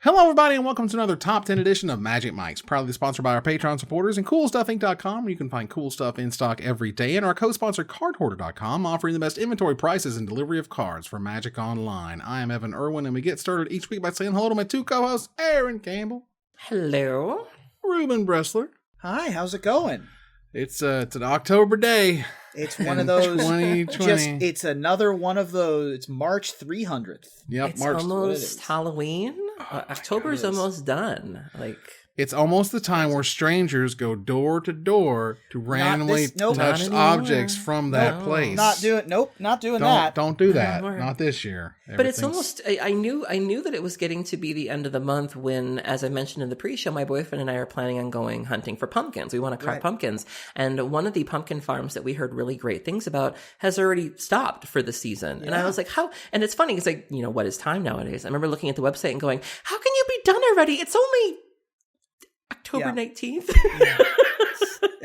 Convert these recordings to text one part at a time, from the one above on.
Hello, everybody, and welcome to another Top 10 edition of Magic Mics, proudly sponsored by our Patreon supporters and CoolStuffInc.com, where you can find cool stuff in stock every day, and our co-sponsor CardHoarder.com, offering the best inventory prices and delivery of cards for Magic Online. I am Evan Irwin, and we get started each week by saying hello to my two co-hosts, Aaron Campbell. Hello. Ruben Bressler. Hi, how's it going? It's an October day. It's one of those 2020. It's another one of those. It's March 300th. Yep, It's March. almost Halloween. October's almost done. It's almost the time where strangers go door to door to randomly touch objects from that place. Not doing that. Don't do that. Not this year. But it's almost. I knew that it was getting to be the end of the month when, as I mentioned in the pre-show, my boyfriend and I are planning on going hunting for pumpkins. We want to carve pumpkins, and one of the pumpkin farms that we heard really great things about has already stopped for the season. Yeah. And I was like, how? And it's funny because what is time nowadays? I remember looking at the website and going, how can you be done already? It's only October 19th. Yeah.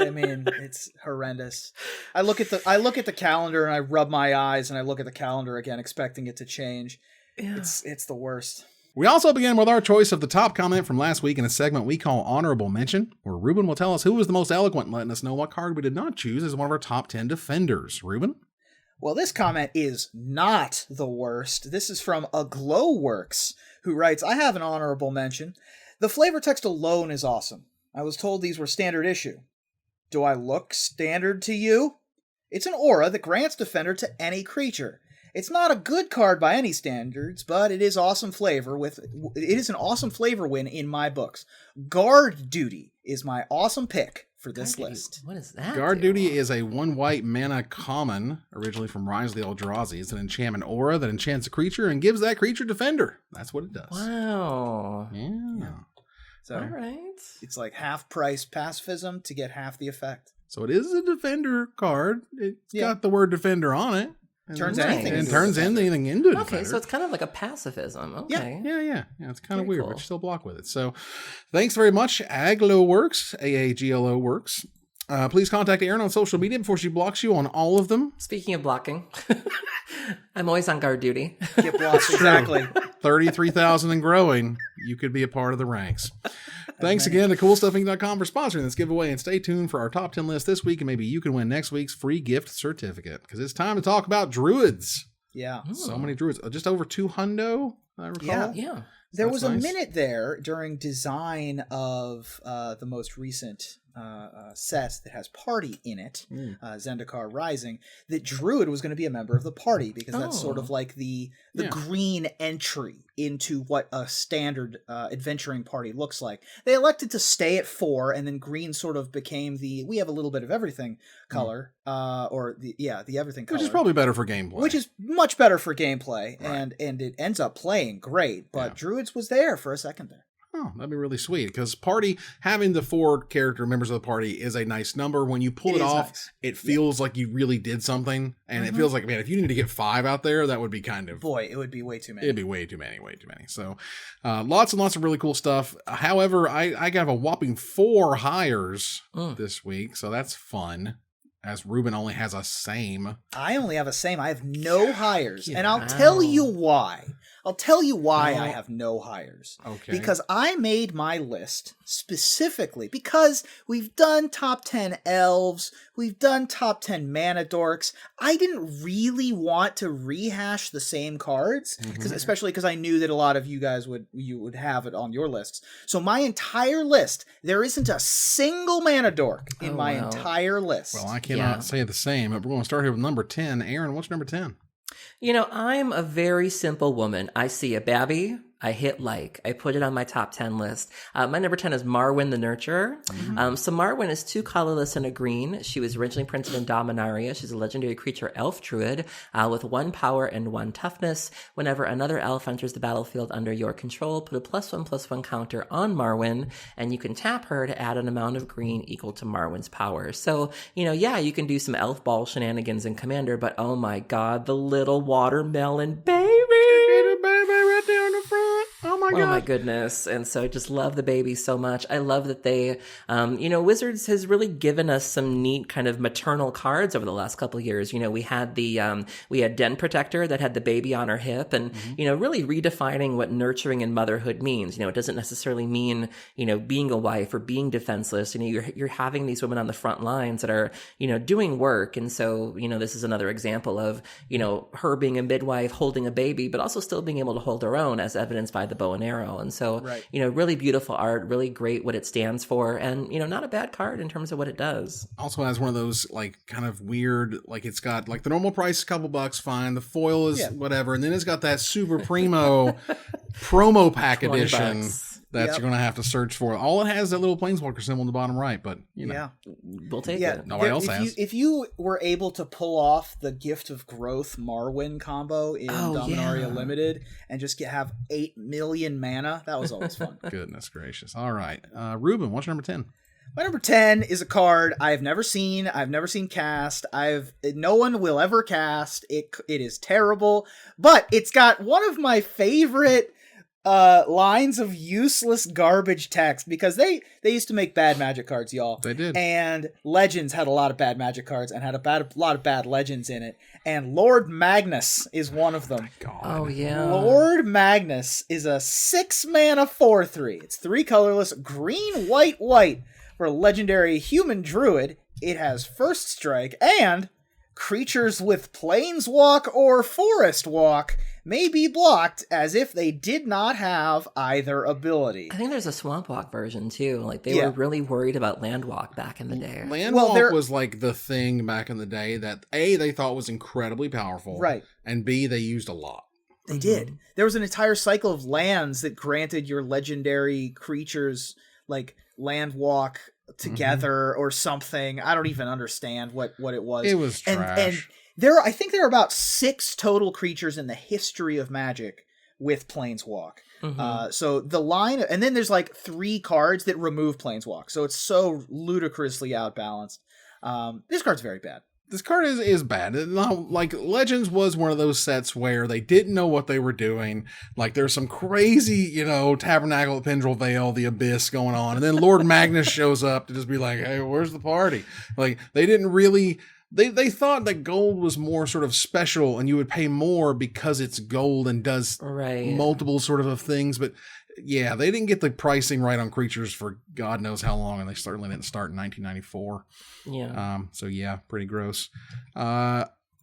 I mean, it's horrendous. I look at the calendar and I rub my eyes and I look at the calendar again, expecting it to change. Yeah. It's the worst. We also begin with our choice of the top comment from last week in a segment we call Honorable Mention, where Ruben will tell us who was the most eloquent in letting us know what card we did not choose as one of our top 10 defenders. Ruben? Well, this comment is not the worst. This is from A Glowworks, who writes, I have an honorable mention. The flavor text alone is awesome. I was told these were standard issue. Do I look standard to you? It's an aura that grants Defender to any creature. It's not a good card by any standards, but it is awesome flavor it is an awesome flavor win in my books. Guard Duty is my awesome pick for this list. What is that? Guard Duty is a 1-white mana common, originally from Rise of the Eldrazi. It's an enchantment aura that enchants a creature and gives that creature Defender. That's what it does. Wow. Yeah. So, all right. It's like half price pacifism to get half the effect. So it is a Defender card. It's got the word Defender on it. Turns anything into Defender. Okay, so it's kind of like a pacifism. Okay. Yeah. It's kind of weird, but you still block with it. So thanks very much, AGLO-WORKS, AAGLO Works. Please contact Erin on social media before she blocks you on all of them. Speaking of blocking, I'm always on guard duty. Get blocked, exactly. 33,000 and growing. You could be a part of the ranks. Thanks again to CoolStuffInc.com for sponsoring this giveaway, and stay tuned for our top 10 list this week, and maybe you can win next week's free gift certificate, because it's time to talk about Druids. Yeah. So many Druids. Just over 200, I recall. Yeah. There was a minute there during design of the most recent set that has party in it, Zendikar Rising, that Druid was going to be a member of the party, because that's sort of like the green entry into what a standard adventuring party looks like. They elected to stay at 4, and then green sort of became we have a little bit of everything color, or the everything color. Which is probably better for gameplay. Which is much better for gameplay, right. and it ends up playing great, but Druids was there for a second there. Oh, that'd be really sweet, because party, having the 4 character members of the party is a nice number. When you pull it off, nice. It feels like you really did something, and it feels like, man, if you need to get 5 out there, that would be kind of... Boy, it would be way too many. It'd be way too many. So, lots and lots of really cool stuff. However, I got a whopping 4 hires this week, so that's fun. As Ruben only has a same. I only have a same. I have no hires. And I'll tell you why. I have no hires. Okay. Because I made my list specifically because we've done top 10 elves, we've done top 10 mana dorks. I didn't really want to rehash the same cards, especially because I knew that a lot of you guys would have it on your lists. So my entire list, there isn't a single mana dork in my entire list. Well, I cannot say the same, but we're going to start here with number 10. Aaron, what's number 10? I'm a very simple woman. I see a babby, I hit like. I put it on my top 10 list. My number 10 is Marwyn the Nurturer. So Marwyn is 2 colorless and a green. She was originally printed in Dominaria. She's a legendary creature elf druid with 1 power and 1 toughness. Whenever another elf enters the battlefield under your control, put a +1/+1 counter on Marwyn, and you can tap her to add an amount of green equal to Marwyn's power. So, you can do some elf ball shenanigans in Commander, but oh my god, the little watermelon baby! Baby right there on the front. Oh my my God. Oh my goodness. And so I just love the baby so much. I love that they, Wizards has really given us some neat kind of maternal cards over the last couple of years. We had we had Den Protector that had the baby on her hip and, really redefining what nurturing and motherhood means. It doesn't necessarily mean, being a wife or being defenseless. You're having these women on the front lines that are, doing work. And so, this is another example of, her being a midwife, holding a baby, but also still being able to hold her own as evidenced by the bow and arrow. And so, really beautiful art, really great what it stands for. And, not a bad card in terms of what it does. Also has one of those kind of weird, it's got the normal price is a couple bucks, fine. The foil is whatever. And then it's got that super primo promo pack edition. That you're going to have to search for. All it has is that little planeswalker symbol in the bottom right, but we'll take it. Nobody else has. If you were able to pull off the Gift of Growth Marwyn combo in Dominaria Limited and just have 8 million mana, that was always fun. Goodness gracious. All right. Ruben, what's your number 10? My number 10 is a card I've never seen. I've never seen cast. No one will ever cast. It is terrible, but it's got one of my favorite lines of useless garbage text, because they used to make bad Magic cards, y'all. They did. And Legends had a lot of bad Magic cards and had a lot of bad Legends in it. And Lord Magnus is one of them. Oh, God. Oh, yeah. Lord Magnus is a 6-mana 4/3. It's 3 colorless, green, white, white for a legendary human druid. It has first strike, and creatures with Planeswalk or Forest Walk may be blocked as if they did not have either ability. I think there's a Swamp Walk version too. They were really worried about Land Walk back in the day. Land Walk was the thing back in the day that A, they thought was incredibly powerful. Right. And B, they used a lot. They did. There was an entire cycle of lands that granted your legendary creatures Land Walk together or something. I don't even understand what it was. It was trash. And I think there are about 6 total creatures in the history of Magic with Planeswalk. So the line, and then there's 3 cards that remove Planeswalk. So it's so ludicrously outbalanced. This card's very bad. This card is bad. Legends was one of those sets where they didn't know what they were doing. There's some crazy, Tabernacle at Pendrell Vale, the Abyss going on. And then Lord Magnus shows up to just be like, hey, where's the party? They didn't really... They thought that gold was more sort of special and you would pay more because it's gold and does multiple sort of things. But yeah, they didn't get the pricing right on creatures for God knows how long. And they certainly didn't start in 1994. Yeah. So yeah, pretty gross.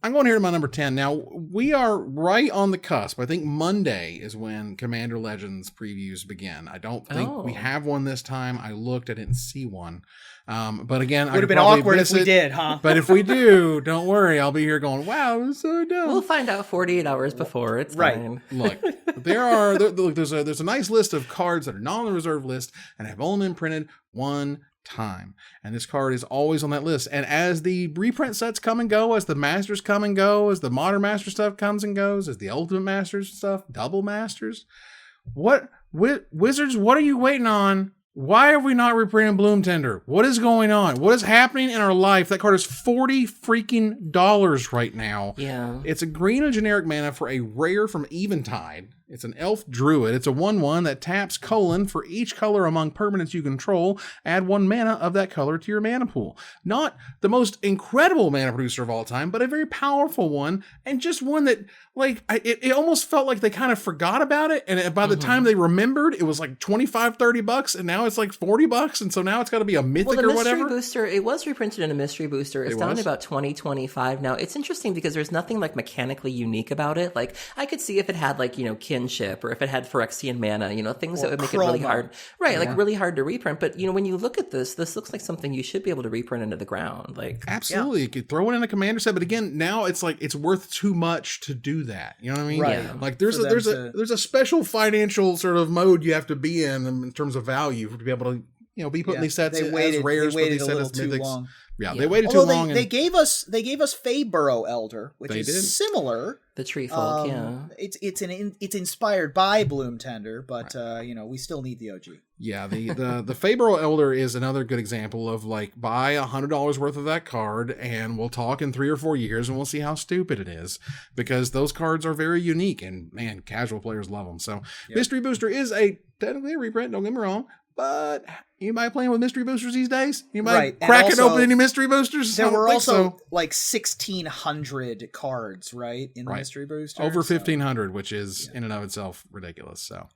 I'm going here to my number 10. Now, we are right on the cusp. I think Monday is when Commander Legends previews begin. I don't think we have one this time. I looked, I didn't see one. But again, would have been awkward if we did, huh? But if we do, don't worry. I'll be here going, wow, it was so dumb. We'll find out 48 hours before. It's fine. Look, there's a nice list of cards that are not on the reserve list and have only been printed one time, and this card is always on that list. And as the reprint sets come and go, as the masters come and go, as the modern master stuff comes and goes, as the ultimate masters stuff, double masters, Wizards, what are you waiting on? Why are we not reprinting Bloom Tender? What is going on? What is happening in our life? That card is $40 freaking right now. Yeah. It's a green and generic mana for a rare from Eventide. It's an elf druid. It's a 1/1 that taps : for each color among permanents you control. Add 1 mana of that color to your mana pool. Not the most incredible mana producer of all time, but a very powerful one, and just one that, it almost felt like they kind of forgot about it. And by the time they remembered, it was $25-$30, and now it's $40, and so now it's got to be a mythic or whatever. Mystery Booster, it was reprinted in a Mystery Booster. It's down to about $20-$25 now. It's interesting because there's nothing mechanically unique about it. I could see if it had kinship, or if it had Phyrexian mana, things that would make it really hard. Right, really hard to reprint. But, when you look at this looks like something you should be able to reprint into the ground. Absolutely. You could throw it in a commander set, but again, now it's it's worth too much to do that. You know what I mean? Right. Yeah. There's a special financial sort of mode you have to be in terms of value to be able to, be putting these sets as rares, but these sets as mythics. Yeah, they waited too long. They gave us Feyburrow Elder, which is similar. The tree folk, It's inspired by Bloom Tender, but we still need the OG. Yeah, the Fabro Elder is another good example of like, buy $100 worth of that card and we'll talk in 3 or 4 years and we'll see how stupid it is, because those cards are very unique and man, casual players love them. So Mystery Booster is technically a reprint, don't get me wrong, but you might playing with mystery boosters these days? You might cracking open any mystery boosters? There were also like 1,600 cards, right? In the mystery booster. Over 1,500, which is in and of itself ridiculous. So,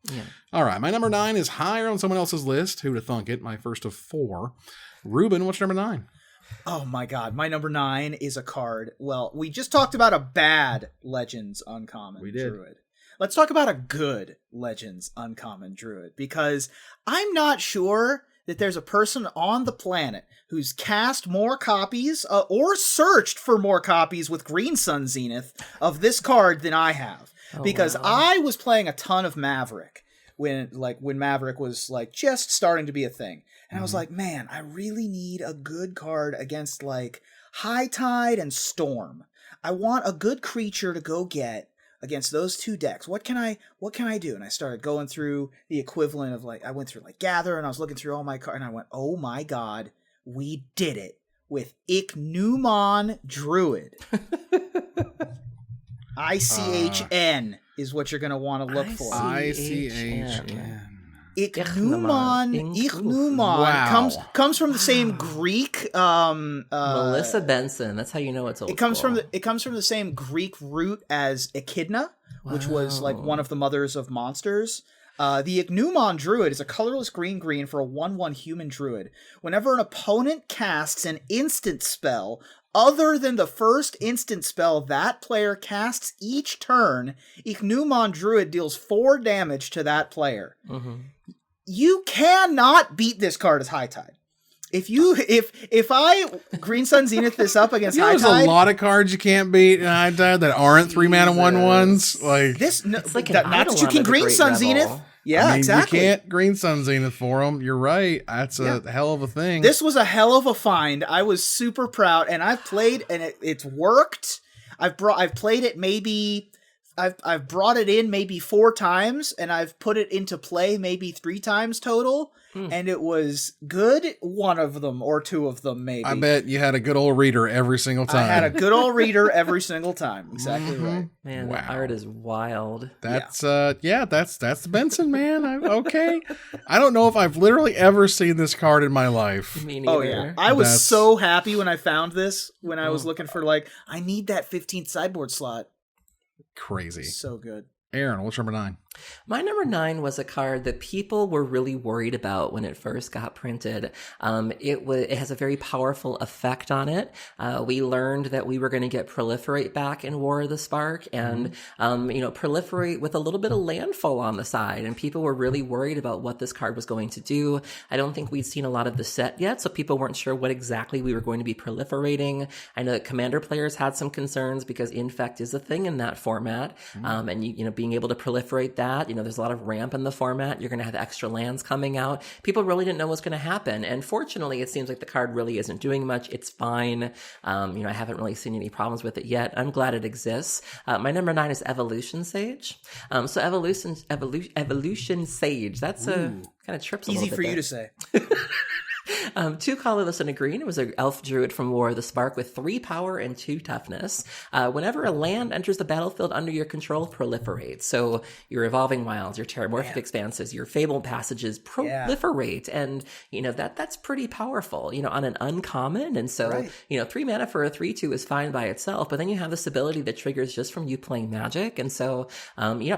all right. My number 9 is higher on someone else's list. Who'd have thunk it? My first of 4. Ruben, what's number 9? Oh my God. My number 9 is a card. Well, we just talked about a bad Legends Uncommon Druid. Let's talk about a good Legends Uncommon Druid, because I'm not sure that there's a person on the planet who's cast more copies or searched for more copies with Green Sun Zenith of this card than I have. Because I was playing a ton of Maverick when Maverick was like just starting to be a thing. And I was like, man, I really need a good card against like High Tide and Storm. I want a good creature to go get against those 2 decks. What can I do? And I started going through the equivalent of I went through Gather, and I was looking through all my cards, and I went, oh my God, we did it with ICHNEUMON Druid. ICHN is what you're going to want to look for. ICHN. ICHNEUMON Wow. comes from the same Greek Melissa Benson. That's how you know it's old. It comes from the same Greek root as Echidna, which was like one of the mothers of monsters. The ICHNEUMON Druid is a colorless green for a 1/1 human druid. Whenever an opponent casts an instant spell other than the first instant spell that player casts each turn, ICHNEUMON Druid deals 4 damage to that player. You cannot beat this card as High Tide. If I Green Sun Zenith this up against High Tide, there's a lot of cards you can't beat in High Tide that aren't 3-mana 1/1s. Like this, it's like not that you can Green Sun Zenith. Yeah, I mean, exactly. You can't Green Sun Zenith for them. You're right. That's a hell of a thing. This was a hell of a find. I was super proud, and I've played, and it's worked. I've played it maybe. I've brought it in maybe 4 times, and I've put it into play maybe 3 times total, and it was good 1 of them or 2 of them maybe. I bet you had a good old reader every single time. I had a good old reader every single time. Exactly right. Man, that art is wild. That's that's the Benson, man. Okay. I don't know if I've literally ever seen this card in my life. Me neither. Oh yeah. I was so happy when I found this, when I was looking for I need that 15th sideboard slot. Crazy. So good. Aaron, what's number 9? My number 9 was a card that people were really worried about when it first got printed. It has a very powerful effect on it. We learned that we were going to get Proliferate back in War of the Spark, and Proliferate with a little bit of landfall on the side. And people were really worried about what this card was going to do. I don't think we'd seen a lot of the set yet, so people weren't sure what exactly we were going to be proliferating. I know that Commander players had some concerns because Infect is a thing in that format, and being able to proliferate that. There's a lot of ramp in the format. You're going to have extra lands coming out. People really didn't know what's going to happen. And fortunately, it seems like the card really isn't doing much. It's fine. I haven't really seen any problems with it yet. I'm glad it exists. My number 9 is Evolution Sage. So Evolution Sage. That's kind of trips a easy little bit for you there. to say. 2 colorless and a green. It was an elf druid from War of the Spark with 3 power and 2 toughness. Whenever a land enters the battlefield under your control, proliferates. So your Evolving Wilds, your Terramorphic Expanses, your Fabled Passages proliferate. And, that's pretty powerful, on an uncommon. And so, 3 mana for a 3/2 is fine by itself. But then you have this ability that triggers just from you playing Magic. And so,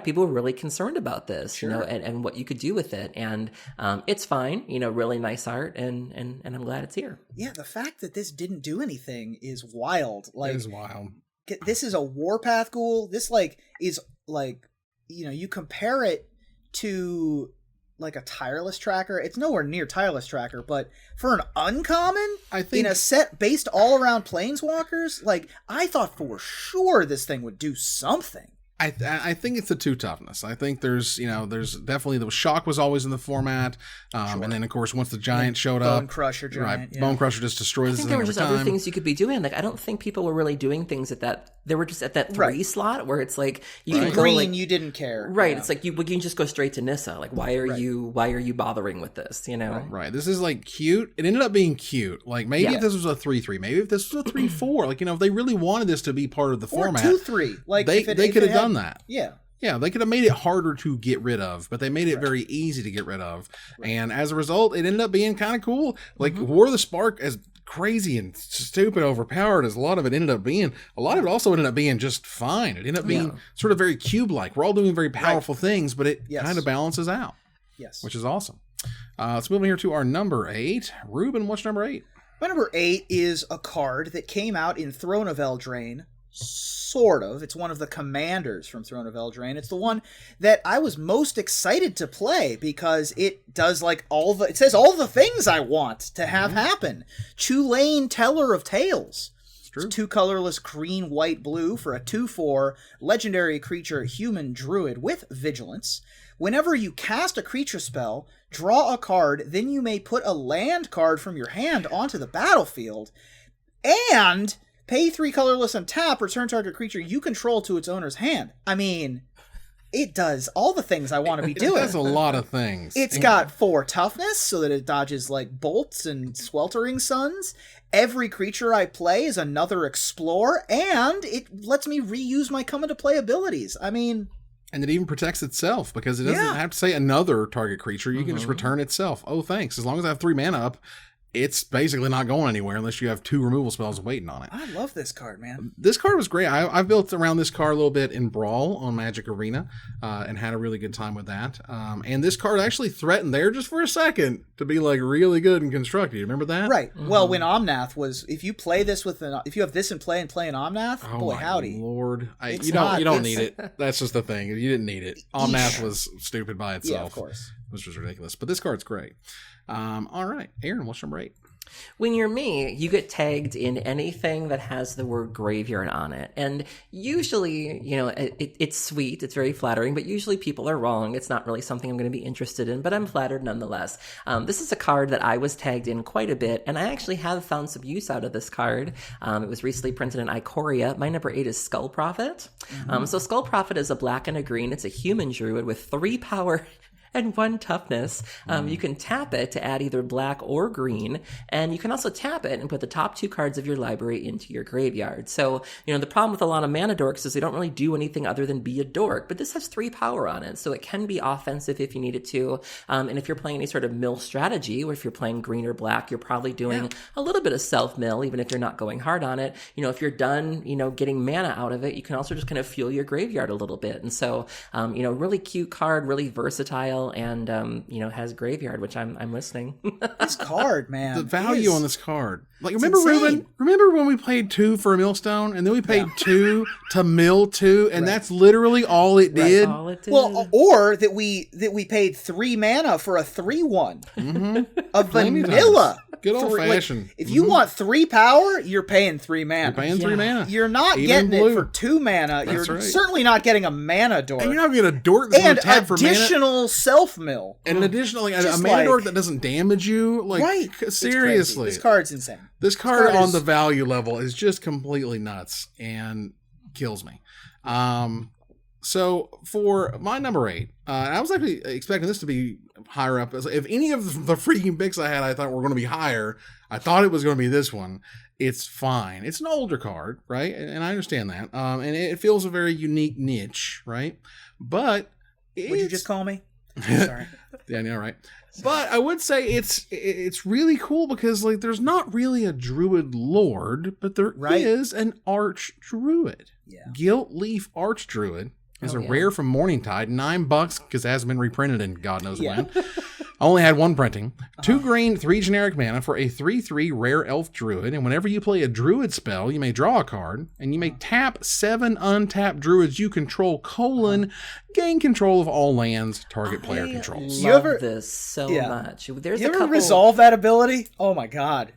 people were really concerned about this, and what you could do with it. And it's fine, really nice art. And I'm glad it's here. Yeah, the fact that this didn't do anything is wild. It is wild. This is a Warpath Ghoul. This is you compare it to a Tireless Tracker. It's nowhere near Tireless Tracker, but for an uncommon, I think in a set based all around Planeswalkers, I thought for sure this thing would do something. I think it's a 2 toughness. I think there's definitely the shock was always in the format, and then of course once the giant showed up, Bone Crusher giant, right? Bone Crusher just destroys. I think there were just other things you could be doing. Like I don't think people were really doing things at that. They were just at that 3 slot where it's like you can go green. like, you didn't care, right? It's like you can just go straight to Nissa. Like why are you bothering with this? You know, right? This is like cute. It ended up being cute. Like maybe if this was a 3-3, maybe if this was a 3-4, like if they really wanted this to be part of the format, 2-3, like they could have done that. Yeah, they could have made it harder to get rid of, but they made it very easy to get rid of. And as a result, it ended up being kind of cool. Like War of the Spark, as crazy and stupid, overpowered as a lot of it ended up being, a lot of it also ended up being just fine. It ended up being sort of very cube-like. We're all doing very powerful things, but it kind of balances out. Yes. Which is awesome. Let's move on here to our number 8. Ruben, what's number 8? My number 8 is a card that came out in Throne of Eldraine. Sort of. It's one of the commanders from Throne of Eldraine. It's the one that I was most excited to play because it does like it says all the things I want to have happen. Chulane, Teller of Tales. It's 2 colorless green, white, blue for a 2/4 legendary creature human druid with vigilance. Whenever you cast a creature spell, draw a card, then you may put a land card from your hand onto the battlefield. And pay 3 colorless and tap, return target creature you control to its owner's hand. I mean, it does all the things I want to be doing. It does a lot of things. It's got 4 toughness so that it dodges like bolts and sweltering suns. Every creature I play is another explore, and it lets me reuse my come into play abilities. I mean... And it even protects itself because it doesn't have to say another target creature. You can just return itself. Oh, thanks. As long as I have 3 mana up, it's basically not going anywhere unless you have 2 removal spells waiting on it. I love this card, man. This card was great. I built around this card a little bit in Brawl on Magic Arena and had a really good time with that. And this card actually threatened there just for a second to be like really good and constructed. You remember that? Right. Well, when Omnath was, if you play this with if you have this in play and play an Omnath, boy howdy. Lord. You don't need it. That's just the thing. You didn't need it. Omnath was stupid by itself. Yeah, of course. Which was ridiculous. But this card's great. All right. Aaron, what's number 8? When you're me, you get tagged in anything that has the word graveyard on it. And usually, it's sweet, it's very flattering, but usually people are wrong. It's not really something I'm going to be interested in, but I'm flattered nonetheless. This is a card that I was tagged in quite a bit, and I actually have found some use out of this card. It was recently printed in Ikoria. My number 8 is Skull Prophet. So Skull Prophet is a black and a green. It's a human druid with 3 power and 1 toughness. You can tap it to add either black or green, and you can also tap it and put the top 2 cards of your library into your graveyard. So, the problem with a lot of mana dorks is they don't really do anything other than be a dork, but this has 3 power on it, so it can be offensive if you need it to. And if you're playing any sort of mill strategy, or if you're playing green or black, you're probably doing a little bit of self-mill, even if you're not going hard on it. If you're done, getting mana out of it, you can also just kind of fuel your graveyard a little bit. And so, really cute card, really versatile, and has graveyard, which I'm listening. This card, man, the value on this card. Like, remember Ruben? Remember when we paid 2 for a millstone, and then we paid 2 to mill 2, and that's literally all it did. All it did. Well, or that we paid 3 mana for a 3/1 of vanilla. Good old fashioned. If you want 3 power, you're paying 3 mana. You're paying 3 mana. You're not Even getting blue. it for 2 mana. That's You're right. certainly not getting a mana dork. And you're not getting a dork that's going to tap for mana. Additional self-mill. And an additional, a Just mana like- dork that doesn't damage you. Like, Right. It's seriously. crazy. This card's insane. This card card on is- the value level is just completely nuts and kills me. So for my number 8, I was actually expecting this to be higher up. If any of the freaking picks I had I thought were going to be higher, I thought it was going to be this one. It's fine. It's an older card, right? And I understand that. And it fills a very unique niche, right? But Would you just call me? Sorry. Yeah, I know, right? But I would say it's really cool because like there's not really a druid lord, but there is an archdruid. Yeah. GILT-LEAF archdruid is a rare from Morningtide, $9 because it hasn't been reprinted in God knows when. I only had 1 printing. 2 green, 3 generic mana for a 3/3 rare elf druid, and whenever you play a druid spell, you may draw a card, and you may tap 7 untapped druids you control, gain control of all lands target player controls. Love this so much. There's you a ever couple resolve that ability? Oh my god.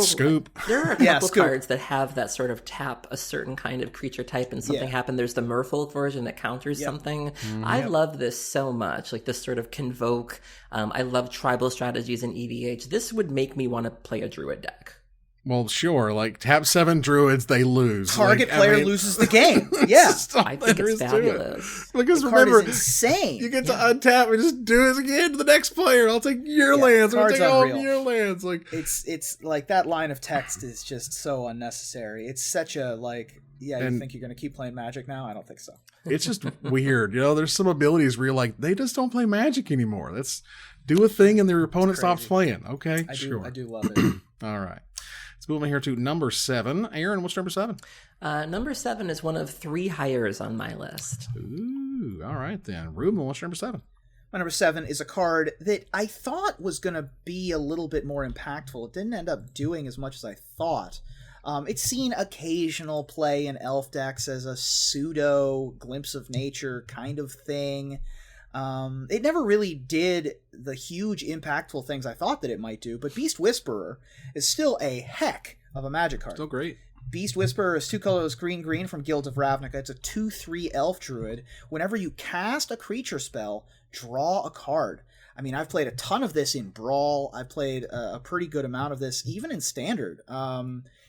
Scoop. There are a couple cards that have that sort of tap a certain kind of creature type and something happen. There's the Merfolk version that counters something. I love this so much. Like this sort of convoke. I love tribal strategies in EDH. This would make me want to play a druid deck. Well, sure. Like tap 7 druids, they lose. Target player loses the game. Yeah, I think it's fabulous. Because the remember, card is insane. You get to untap and just do it again to the next player. I'll take your lands. I'll take all of your lands. Like it's like that line of text is just so unnecessary. It's such a you think you're going to keep playing Magic now? I don't think so. It's just weird. There's some abilities where you're like, they just don't play Magic anymore. Let's do a thing and their opponent stops playing. Okay, sure. I do love it. All right. Let's move on here to number 7. Aaron, what's number 7? Number 7 is one of 3 hires on my list. Ooh, all right then. Ruben, what's number 7? My number 7 is a card that I thought was going to be a little bit more impactful. It didn't end up doing as much as I thought. It's seen occasional play in elf decks as a pseudo glimpse of nature kind of thing. It never really did the huge impactful things I thought that it might do, but Beast Whisperer is still a heck of a Magic card. Still great. Beast Whisperer is 2 colors green from Guild of Ravnica. It's a 2/3 elf druid. Whenever you cast a creature spell, draw a card. I mean, I've played a ton of this in Brawl. I've played a pretty good amount of this, even in Standard.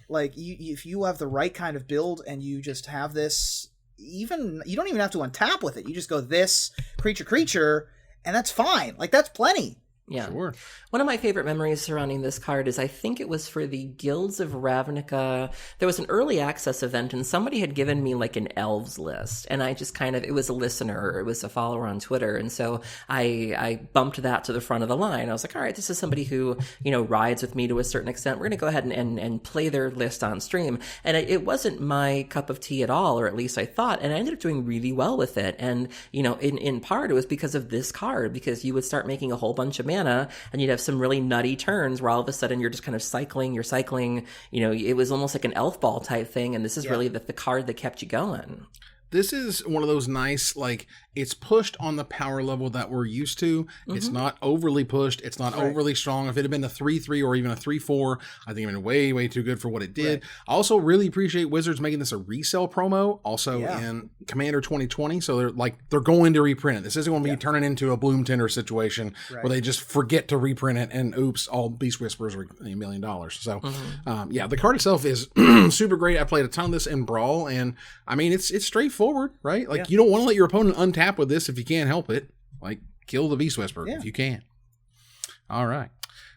If you have the right kind of build and you just have this, you don't even have to untap with it. You just go this creature, and that's fine. Like, that's plenty. Yeah. Sure. One of my favorite memories surrounding this card is I think it was for the Guilds of Ravnica. There was an early access event and somebody had given me like an elves list. And I just it was a listener, or it was a follower on Twitter. And so I bumped that to the front of the line. I was like, all right, this is somebody who, rides with me to a certain extent. We're going to go ahead and play their list on stream. And it wasn't my cup of tea at all, or at least I thought. And I ended up doing really well with it. And, in part it was because of this card, because you would start making a whole bunch of mana and you'd have some really nutty turns where all of a sudden you're just kind of cycling, it was almost like an elf ball type thing, and this is really the card that kept you going. This is one of those nice, it's pushed on the power level that we're used to. Mm-hmm. It's not overly pushed. It's not overly strong. If it had been a 3/3 or even a 3/4, I think it would have been way, way too good for what it did. Right. I also really appreciate Wizards making this a resale promo, also in Commander 2020. So they're going to reprint it. This isn't going to be turning into a Bloom Tender situation where they just forget to reprint it and oops, all Beast Whisperers are $1 million. So the card itself is super great. I played a ton of this in Brawl, and I mean, it's straightforward, right? You don't want to let your opponent untap with this if you can't help it. Kill the Beast Whisperer if you can. All right.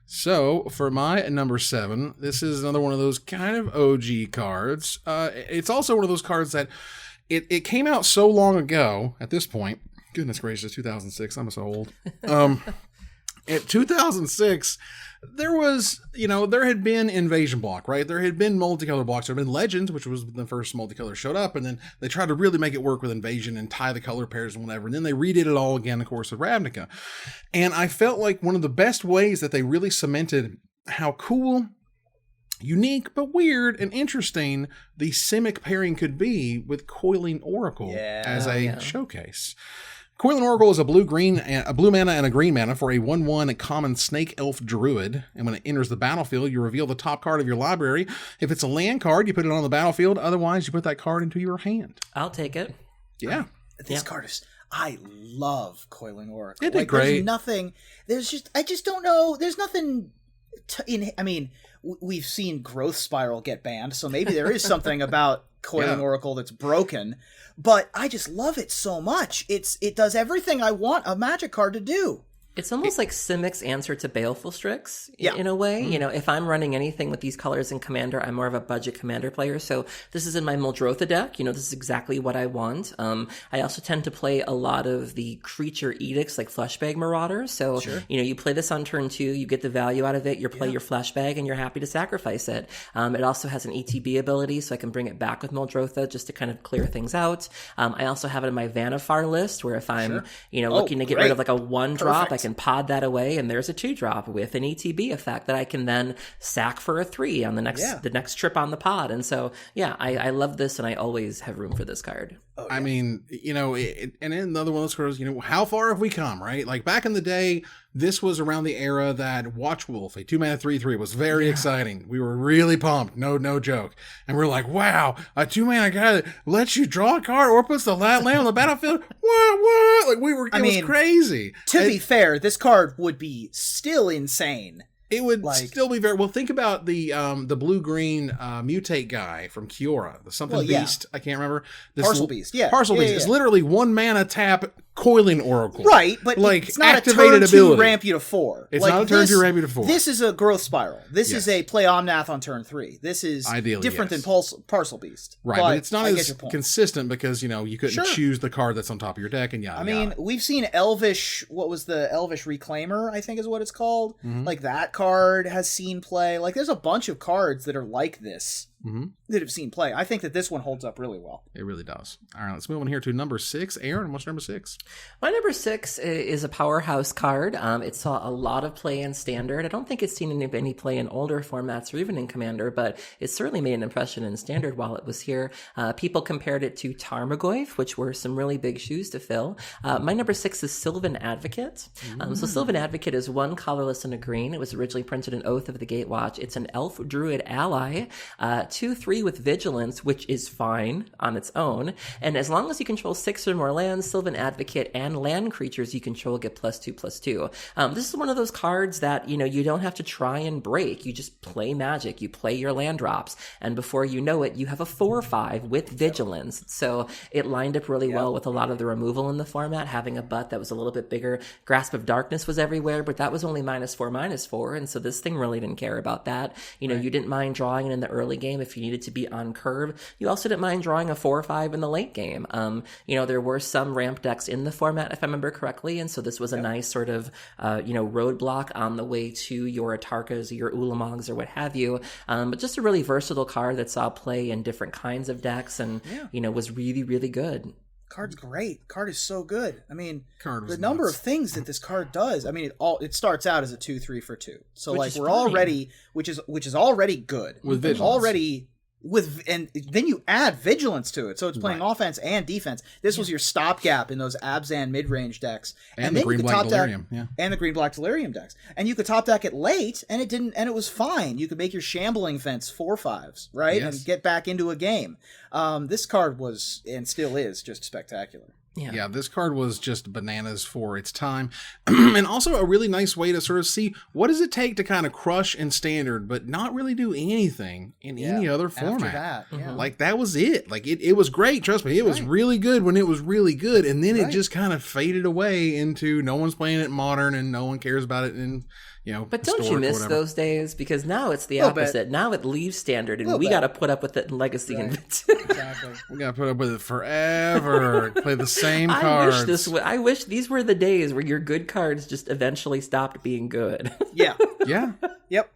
So for my number 7, this is another one of those kind of OG cards. It's also one of those cards that it came out so long ago at this point. Goodness gracious, 2006. I'm so old. At 2006, there was, there had been Invasion Block, right? There had been multicolor blocks. There had been Legends, which was the first multicolor showed up, and then they tried to really make it work with Invasion and tie the color pairs and whatever. And then they redid it all again, of course, with Ravnica. And I felt like one of the best ways that they really cemented how cool, unique, but weird and interesting the Simic pairing could be with Coiling Oracle as a showcase. Coiling Oracle is a blue mana and a green mana for a 1/1 common snake elf druid. And when it enters the battlefield, you reveal the top card of your library. If it's a land card, you put it on the battlefield. Otherwise, you put that card into your hand. I'll take it. Yeah. This card is, I love Coiling Oracle. It did great. I just don't know. There's nothing we've seen Growth Spiral get banned, so maybe there is something about Coiling Oracle that's broken. But I just love it so much. It does everything I want a Magic card to do. It's almost like Simic's answer to Baleful Strix in a way. Mm-hmm. If I'm running anything with these colors in Commander, I'm more of a budget Commander player. So this is in my Muldrotha deck. This is exactly what I want. I also tend to play a lot of the creature edicts like Fleshbag Marauders. So, you play this on turn 2, you get the value out of it, you play your Fleshbag, and you're happy to sacrifice it. It also has an ETB ability, so I can bring it back with Muldrotha just to kind of clear things out. I also have it in my Vanifar list, where if I'm, looking to get rid of like a 1-drop, I can pod that away, and there's a 2-drop with an ETB effect that I can then sack for a 3 on the next trip on the pod. And so, I love this, and I always have room for this card. Oh, yeah. I mean, and in another one of those cards, how far have we come, right? Like back in the day, this was around the era that Watchwolf, a 2-mana 3/3, was very exciting. We were really pumped, no joke. And we're like, wow, a 2-mana guy that lets you draw a card or puts the land on the battlefield. What? Like it was crazy. To be fair, this card would be still insane. It would still be very well. Think about the blue-green mutate guy from Kiora, the beast. I can't remember. Parcel beast. Yeah, Parcel beast. It's literally 1 mana tap coiling oracle. Right, but it's not activated a turn 2 ramp you to 4. It's not a turn 2 ramp you to 4. This is a growth spiral. This is a play Omnath on turn 3. This is different than Parcel beast. Right, but it's not as consistent because you couldn't choose the card that's on top of your deck and yada. I mean, we've seen Elvish. What was the Elvish Reclaimer? I think is what it's called. Mm-hmm. Like that card has seen play. Like there's a bunch of cards that are like this. Mm-hmm. That have seen play. I think that this one holds up really well. It really does. All right, let's move on here to number 6. Aaron, what's number 6? My number 6 is a powerhouse card. It saw a lot of play in Standard. I don't think it's seen any play in older formats or even in Commander, but it certainly made an impression in Standard while it was here. People compared it to Tarmogoyf, which were some really big shoes to fill. My number 6 is Sylvan Advocate. So Sylvan Advocate is 1 colorless and a green. It was originally printed in Oath of the Gatewatch. It's an elf druid ally. 2/3 with vigilance, which is fine on its own. And as long as you control 6 or more lands, Sylvan Advocate and land creatures you control get +2/+2. This is one of those cards that, you don't have to try and break. You just play Magic. You play your land drops. And before you know it, you have a 4/5 with vigilance. So it lined up really well with a lot of the removal in the format, having a butt that was a little bit bigger. Grasp of Darkness was everywhere, but that was only -4/-4. And so this thing really didn't care about that. You didn't mind drawing it in the early game if you needed to be on curve. You also didn't mind drawing a 4/5 in the late game. There were some ramp decks in the format, if I remember correctly, and so this was a nice sort of, roadblock on the way to your Atarkas or your Ulamogs or what have you. But just a really versatile card that saw play in different kinds of decks and, was really, really good. Card's great. Card is so good. I mean, the number of things that this card does. I mean, it starts out as a 2/3 for 2. So we're already, which is already good. With vigilance. And then you add vigilance to it, so it's playing offense and defense. This was your stopgap in those Abzan mid-range decks, and then the green-black delirium, and the green-black delirium decks. And you could top deck it late, and it was fine. You could make your shambling fence 4/5s, right, and get back into a game. This card was and still is just spectacular. Yeah, this card was just bananas for its time. And also a really nice way to sort of see what does it take to kind of crush in Standard, but not really do anything in any other format. After that, Like, that was it. Like, it was great. Trust me, it was really good when it was really good. And then it just kind of faded away into no one's playing it in Modern and no one cares about it in, But don't you miss those days? Because now it's the opposite. Now it leaves Standard, and we got to put up with it in Legacy and Exactly. We got to put up with it forever. Play the same cards. I wish these were the days where your good cards just eventually stopped being good. Yeah. Yep.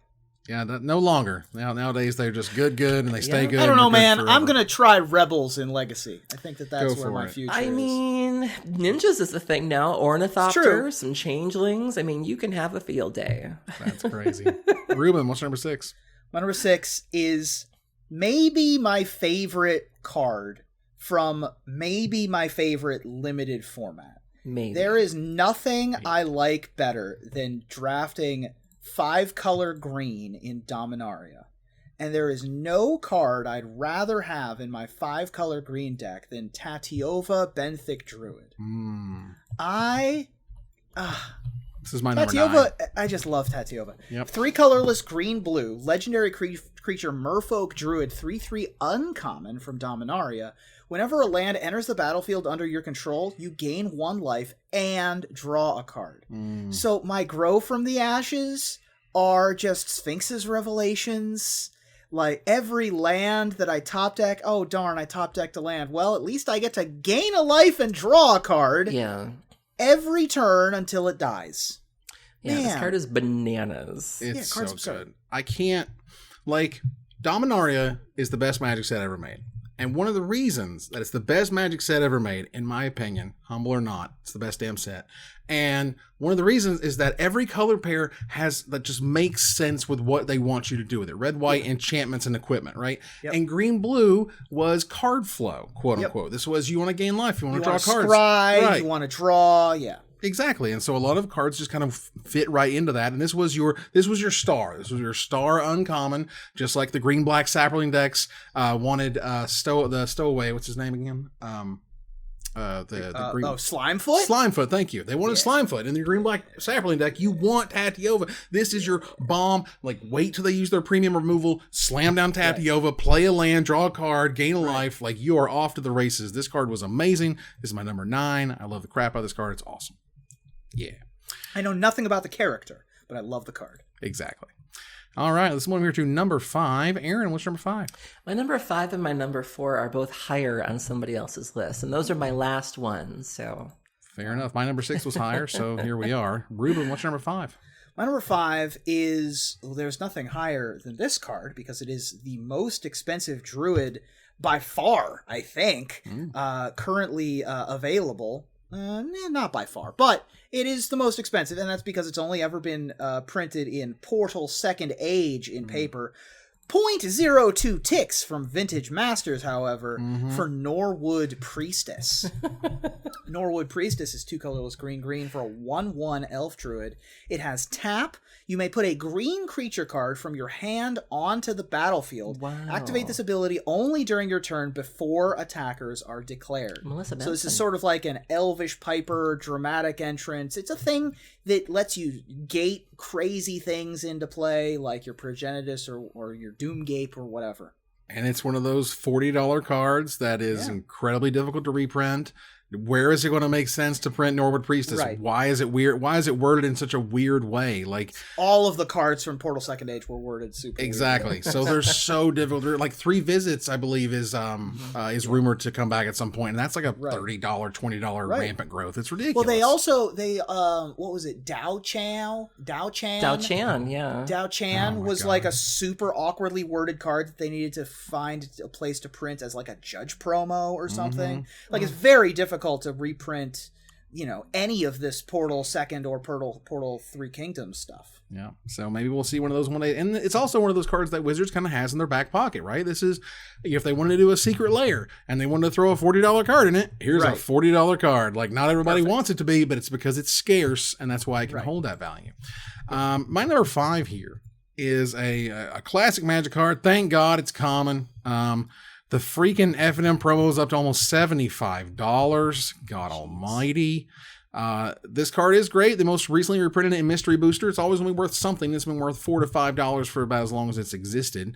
Yeah, no longer. Nowadays they're just good, and they stay good. I don't know, man. I'm gonna try Rebels in Legacy. I think that's where my future is. I mean, ninjas is the thing now. Ornithopter, some changelings. I mean, you can have a field day. That's crazy. Ruben, what's number 6? My number 6 is maybe my favorite card from maybe my favorite limited format. Maybe. There is nothing I like better than drafting 5-color green in Dominaria. And there is no card I'd rather have in my 5-color green deck than Tatyova Benthic Druid. This is my number 9. I just love Tatyova. Yep. 3 colorless green-blue, legendary creature Merfolk Druid, 3/3 uncommon from Dominaria. Whenever a land enters the battlefield under your control, you gain 1 life and draw a card. So my Grow from the Ashes are just Sphinx's Revelations. Like, every land that I top deck, oh darn, I top decked a land. Well, at least I get to gain a life and draw a card. Yeah. Every turn until it dies. Yeah, this card is bananas. It's so good. I can't... Dominaria is the best Magic set ever made. And one of the reasons that it's the best Magic set ever made, in my opinion, humble or not, it's the best damn set. And one of the reasons is that every color pair that just makes sense with what they want you to do with it. Red, white, enchantments, and equipment, right? Yep. And green, blue was card flow, quote unquote. This was you want to gain life, you want to draw cards. Scry, you want to draw, yeah. Exactly. And so a lot of cards just kind of fit right into that. And this was your star. This was your star uncommon, just like the green black sapling decks wanted the stowaway, what's his name again? The green Slimefoot? Slimefoot, thank you. They wanted Slimefoot in the green black sapling deck. You want Tatyova. This is your bomb. Like, wait till they use their premium removal, slam down Tatyova, play a land, draw a card, gain a life. Like, you are off to the races. This card was amazing. This is my number 9. I love the crap out of this card. It's awesome. Yeah. I know nothing about the character, but I love the card. Exactly. All right, let's move here to number 5. Aaron, what's number 5? My number 5 and my number 4 are both higher on somebody else's list, and those are my last ones, so... Fair enough. My number 6 was higher, so here we are. Ruben, what's your number 5? My number 5 is... Well, there's nothing higher than this card, because it is the most expensive Druid by far, I think, currently available. Not by far, but it is the most expensive, and that's because it's only ever been printed in Portal Second Age in paper. 0.02 ticks from Vintage Masters, however, for Norwood Priestess. Norwood Priestess is 2 colorless green for a 1/1 elf druid. It has tap. You may put a green creature card from your hand onto the battlefield. Wow. Activate this ability only during your turn before attackers are declared. Melissa So this Benson. is sort of like an elvish piper, dramatic entrance. It's a thing that lets you gate crazy things into play, like your Progenitus or your Doomgape or whatever. And it's one of those $40 cards that is incredibly difficult to reprint. Where is it going to make sense to print Norwood Priestess? Right. Why is it weird? Why is it worded in such a weird way? Like, all of the cards from Portal Second Age were worded super exactly. weird. So they're so difficult. They're like 3 visits, I believe, is rumored to come back at some point, and that's like a $30, $20 rampant growth. It's ridiculous. Well, they what was it? Dao Chan, yeah. Dao Chan was like a super awkwardly worded card that they needed to find a place to print as like a judge promo or something. Like, it's very difficult to reprint, any of this Portal Second or Portal Three Kingdoms stuff. Yeah, so maybe we'll see one of those one day. And it's also one of those cards that Wizards kind of has in their back pocket, right? This is, if they wanted to do a secret lair and they wanted to throw a $40 card in it, here's a $40 card. Like, not everybody wants it to be, but it's because it's scarce, and that's why it can hold that value. My number 5 here is a classic Magic card. Thank God it's common. The freaking F&M promo is up to almost $75. God almighty. This card is great. They most recently reprinted it in Mystery Booster. It's always going to be worth something. It's been worth $4 to $5 for about as long as it's existed.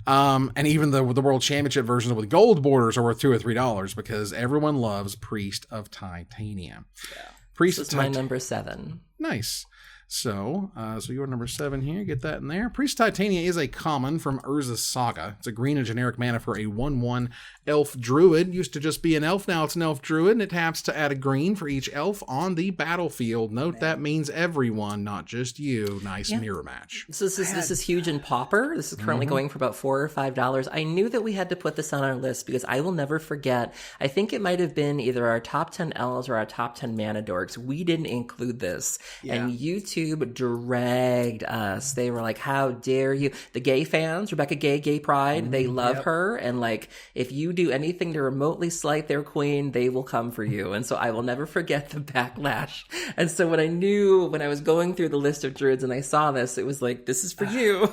And even the World Championship versions with gold borders are worth $2 or $3 because everyone loves Priest of Titania. Yeah. Priest This of is my number 7. Nice. So you're number 7 here. Get that in there. Priest Titania is a common from Urza's Saga. It's a green and generic mana for a 1/1 elf druid. Used to just be an elf. Now it's an elf druid, and it taps to add a green for each elf on the battlefield. Note that means everyone, not just you. Nice mirror match. So this is huge in Pauper. This is currently going for about $4 or $5. I knew that we had to put this on our list because I will never forget. I think it might have been either our top 10 elves or our top 10 mana dorks. We didn't include this, and YouTube dragged us. They were like, "How dare you?" The gay fans, Rebecca Gay Pride, they love her, and like, if you do anything to remotely slight their queen, they will come for you. And so I will never forget the backlash. And so when I was going through the list of druids and I saw this, it was like, this is for you.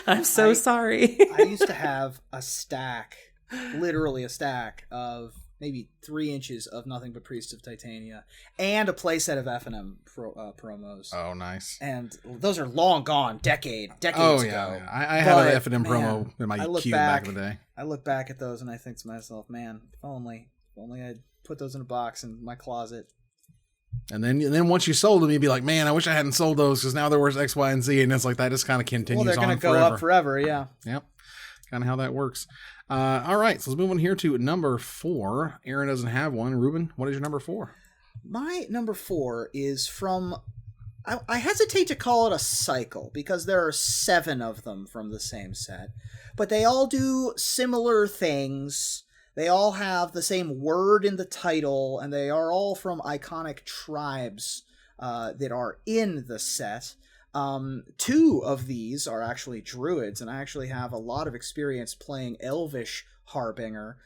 I'm so sorry. I used to have a stack, literally a stack of maybe 3 inches of nothing but Priest of Titania and a playset of F&M promos. Oh, nice. And those are long gone, decades ago. Yeah. I had an F&M promo in my queue back in the day. I look back at those and I think to myself, man, if only I'd put those in a box in my closet. And then once you sold them, you'd be like, man, I wish I hadn't sold those because now they're worth X, Y, and Z. And it's like that just kind of continues on forever. Well, they're going to go up forever, yeah. Yep. Kind of how that works. All right, so let's move on here to number 4. Aaron doesn't have one. Ruben, what is your number 4? My number 4 is from I hesitate to call it a cycle because there are 7 of them from the same set, but they all do similar things. They all have the same word in the title, and they are all from iconic tribes that are in the set. 2 of these are actually druids, and I actually have a lot of experience playing Elvish Harbinger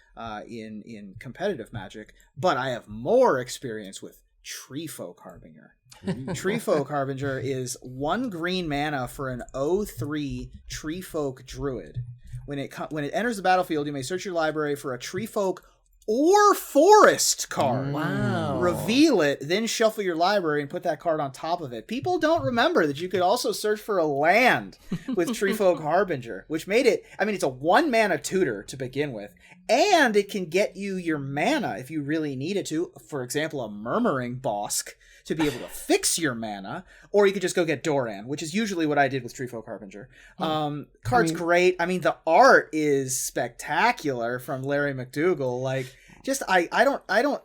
in competitive Magic, but I have more experience with Treefolk Harbinger. Treefolk Harbinger is 1 green mana for an 0/3 Treefolk Druid. When it enters the battlefield, you may search your library for a Treefolk or Forest card. Wow. Reveal it, then shuffle your library and put that card on top of it. People don't remember that you could also search for a land with Treefolk Harbinger, which made it, I mean, it's a 1 mana tutor to begin with, and it can get you your mana if you really need it to. For example, a Murmuring Bosk to be able to fix your mana, or you could just go get Doran, which is usually what I did with Treefolk Harbinger. Card's great. I mean, the art is spectacular from Larry McDougall. Like, just I don't.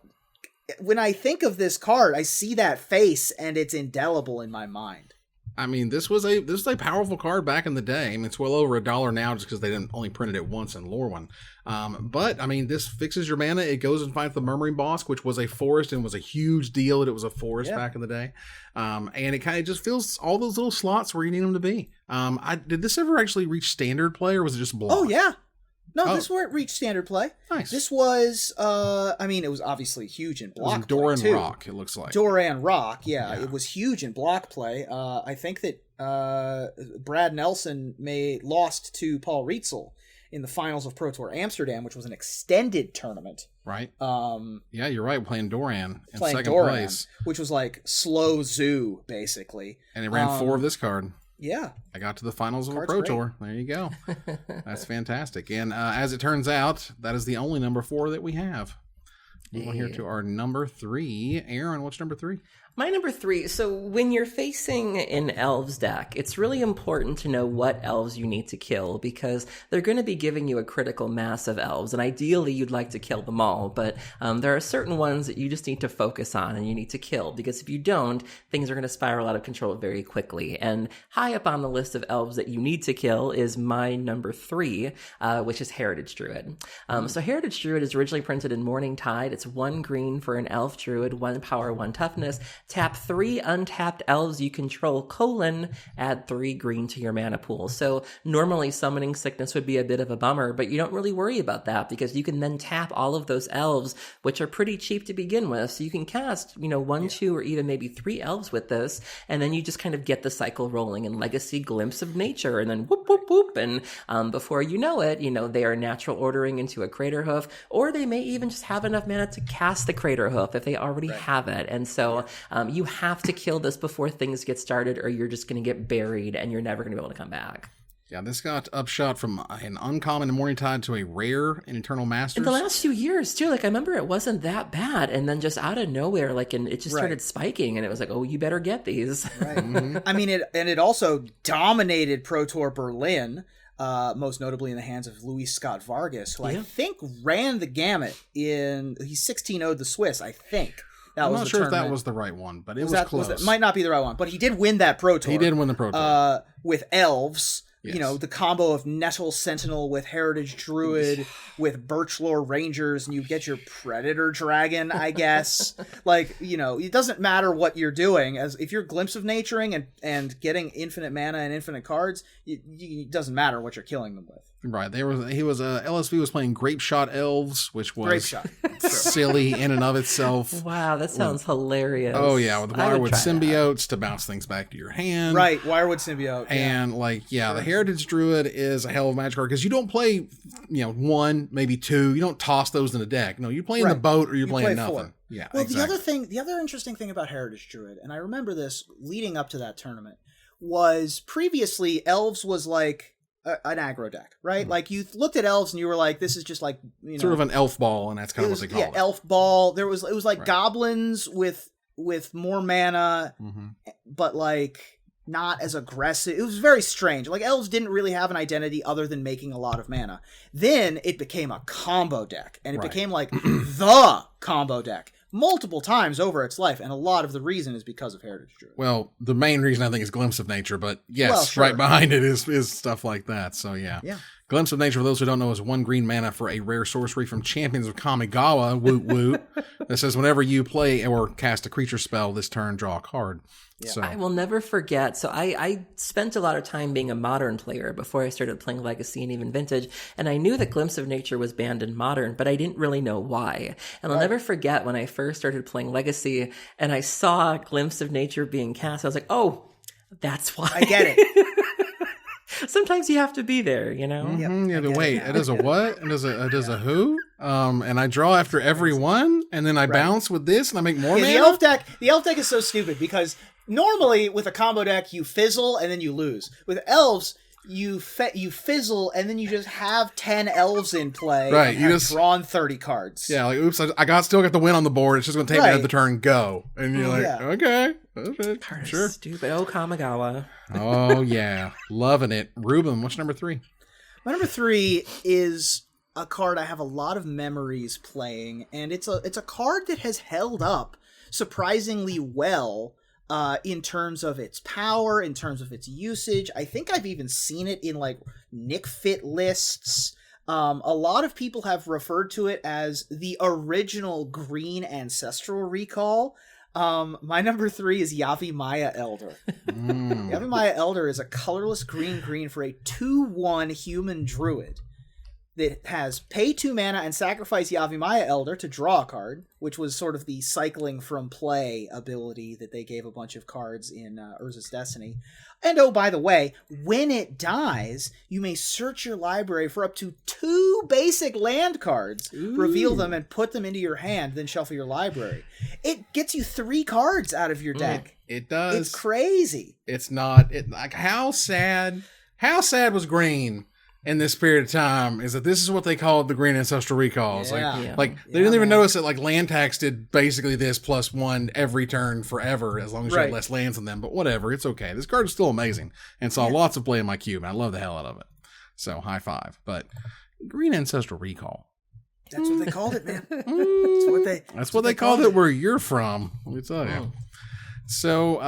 When I think of this card, I see that face, and it's indelible in my mind. I mean, this was a powerful card back in the day. I mean, it's well over $1 now just because they didn't only printed it once in Lorwyn. But I mean, this fixes your mana. It goes and finds the Murmuring Bosk, which was a forest and was a huge deal that it was a forest back in the day. And it kind of just fills all those little slots where you need them to be. Did this ever actually reach standard play, or was it just block? Oh yeah. No, this where it reached standard play. Nice. This was, I mean, it was obviously huge in block play, Doran too. Rock, it looks like. Doran Rock, yeah. It was huge in block play. I think that Brad Nelson lost to Paul Rietzel in the finals of Pro Tour Amsterdam, which was an extended tournament. Right. Yeah, you're right. Playing Doran in second Doran, place. Which was like slow zoo, basically. And it ran 4 of this card. Yeah. I got to the finals of a Card's Pro great. Tour. There you go. That's fantastic. And as it turns out, that is the only number 4 that we have. Move on here to our number 3. Aaron, what's number 3? My number 3, so when you're facing an elves deck, it's really important to know what elves you need to kill, because they're going to be giving you a critical mass of elves, and ideally you'd like to kill them all, but there are certain ones that you just need to focus on and you need to kill, because if you don't, things are going to spiral out of control very quickly. And high up on the list of elves that you need to kill is my number 3, which is Heritage Druid. So Heritage Druid is originally printed in Morning Tide. It's 1 green for an elf druid, 1 power, 1 toughness. Tap 3 untapped elves you control, add 3 green to your mana pool. So normally summoning sickness would be a bit of a bummer, but you don't really worry about that because you can then tap all of those elves, which are pretty cheap to begin with. So you can cast, 1, 2, or even maybe 3 elves with this, and then you just kind of get the cycle rolling in Legacy, Glimpse of Nature, and then whoop, whoop, whoop. And before you know it, they are natural ordering into a Crater Hoof, or they may even just have enough mana to cast the Crater Hoof if they already have it. And so you have to kill this before things get started, or you're just going to get buried and you're never going to be able to come back. Yeah, this got upshot from an uncommon in Morning Tide to a rare in Eternal Masters. In the last few years, too. I remember it wasn't that bad, and then just out of nowhere, it just started spiking, and it was like, oh, you better get these. Right. I mean, it also dominated Pro Tour Berlin, most notably in the hands of Luis Scott Vargas, who I think ran the gamut he's 16-0'd the Swiss, I think. I'm not sure if that was the right one, but it was close. Might not be the right one, but he did win that Pro Tour. He did win the Pro Tour. With elves. Yes. The combo of Nettle Sentinel with Heritage Druid with Birchlore Rangers, and you get your Predator Dragon, I guess. It doesn't matter what you're doing. As if you're Glimpse of Naturing and getting infinite mana and infinite cards, it doesn't matter what you're killing them with. Right. LSV was playing Grape Shot Elves, which was Grape Shot. silly in and of itself. Wow, that sounds hilarious. Oh yeah, with Wirewood Symbiotes to bounce things back to your hand. Right, Wirewood Symbiote. And the Heritage Druid is a hell of a magic card because you don't play, 1, maybe 2. You don't toss those in the deck. No, you're playing the boat or you're playing nothing. 4. Yeah. Well, exactly. the other interesting thing about Heritage Druid, and I remember this leading up to that tournament, was previously Elves was like an aggro deck, right? Like you looked at Elves and you were like, this is just like sort of an elf ball, and that's kind of what they call it. Yeah, elf ball. It was like goblins with more mana, but not as aggressive. It was very strange. Elves didn't really have an identity other than making a lot of mana. Then it became a combo deck, and it became the combo deck. multiple times over its life, and a lot of the reason is because of Heritage Druid. Well, the main reason I think is Glimpse of Nature, but yes, Well, sure. right behind it is stuff like that. So yeah. Glimpse of Nature, for those who don't know, is 1 green mana for a rare sorcery from Champions of Kamigawa, woot woot, that says whenever you play or cast a creature spell this turn, draw a card. Yeah. So I will never forget. So I spent a lot of time being a modern player before I started playing Legacy and even Vintage. And I knew that Glimpse of Nature was banned in Modern, but I didn't really know why. And I'll never forget when I first started playing Legacy and I saw Glimpse of Nature being cast. I was like, oh, that's why. I get it. Sometimes you have to be there, you know? Wait, it is a what? It is a who? And I draw after every one, and then I bounce with this, and I make more mana? The elf deck is so stupid because normally with a combo deck you fizzle and then you lose. With elves, you fizzle and then you just have 10 elves in play. Right, and you have just drawn 30 cards. Yeah, like oops, I still got the win on the board. It's just gonna take me at the turn. Go, and you're like, okay, sure. Stupid. Oh, Kamigawa. Oh yeah, loving it. Ruben, what's number 3? My number 3 is a card I have a lot of memories playing, and it's a card that has held up surprisingly well. In terms of its power, in terms of its usage. I think I've even seen it in like Nick Fit lists. A lot of people have referred to it as the original green ancestral recall. My number 3 is Yavimaya Elder. Yavimaya Elder is a colorless green for a 2/1 human druid that has pay 2 mana and sacrifice Yavimaya Elder to draw a card, which was sort of the cycling from play ability that they gave a bunch of cards in Urza's Destiny. And oh, by the way, when it dies, you may search your library for up to 2 basic land cards, reveal them, and put them into your hand, then shuffle your library. It gets you 3 cards out of your deck. It does. It's crazy. It's not. Like how sad was green in this period of time is that this is what they called the green ancestral recalls. Like they didn't even notice that like land tax did basically this +1 every turn forever as long as you had less lands on them. But whatever, it's okay. This card is still amazing and saw lots of play in my cube. And I love the hell out of it. So high five. But green ancestral recall. That's what they called it, man. That's what they called it where you're from. Let me tell you. So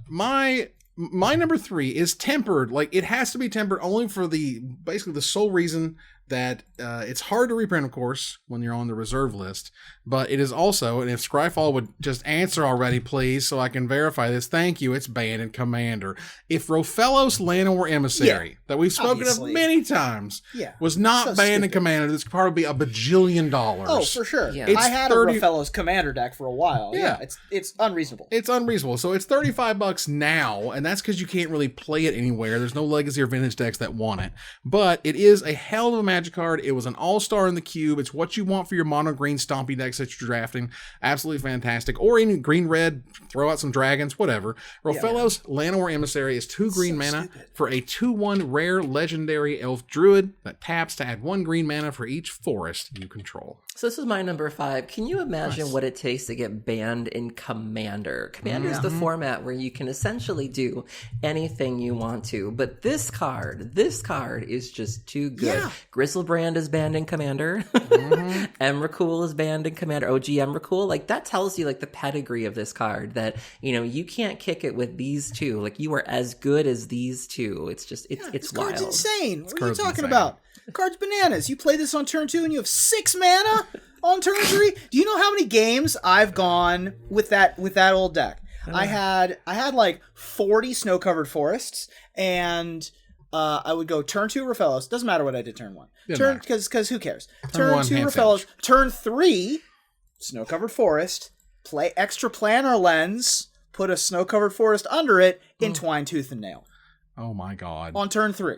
my number 3 is tempered. Like it has to be tempered only for basically the sole reason that it's hard to reprint, of course, when you're on the reserve list. But it is also, and if Scryfall would just answer already, please, so I can verify this. Thank you. It's banned in Commander. If Rofellos LLANOWAR Emissary, that we've spoken of many times, was not banned in Commander, this could probably be $1 bajillion. Oh, for sure. Yeah. I had a Rofellos Commander deck for a while. Yeah. It's unreasonable. It's unreasonable. So it's $35 now, and that's because you can't really play it anywhere. There's no Legacy or Vintage decks that want it. But it is a hell of a Magic card. It was an all-star in the cube. It's what you want for your mono green stompy decks that you're drafting. Absolutely fantastic. Or in green-red, throw out some dragons, whatever. Rofellos LLANOWAR Emissary is 2 green mana for a 2/1 rare legendary elf druid that taps to add 1 green mana for each forest you control. So this is my number 5. Can you imagine what it takes to get banned in Commander? Commander is the format where you can essentially do anything you want to. But this card is just too good. Yeah. Grizzlebrand is banned in Commander. Emrakul is banned in Commander. OG Emrakul. Like that tells you like the pedigree of this card that, you know, you can't kick it with these 2. Like you are as good as these 2. It's just, it's wild. Card's insane. What are you talking about? The card's bananas. You play this on turn 2 and you have 6 mana on turn 3. Do you know how many games I've gone with that old deck? I had like 40 snow-covered forests, and I would go turn 2 Rofellos. Doesn't matter what I did turn 1. Because who cares? Turn 2 Rofellos. Turn 3 snow-covered forest. Play extra planar lens. Put a snow-covered forest under it. Entwine tooth and nail. Oh my god! On turn 3.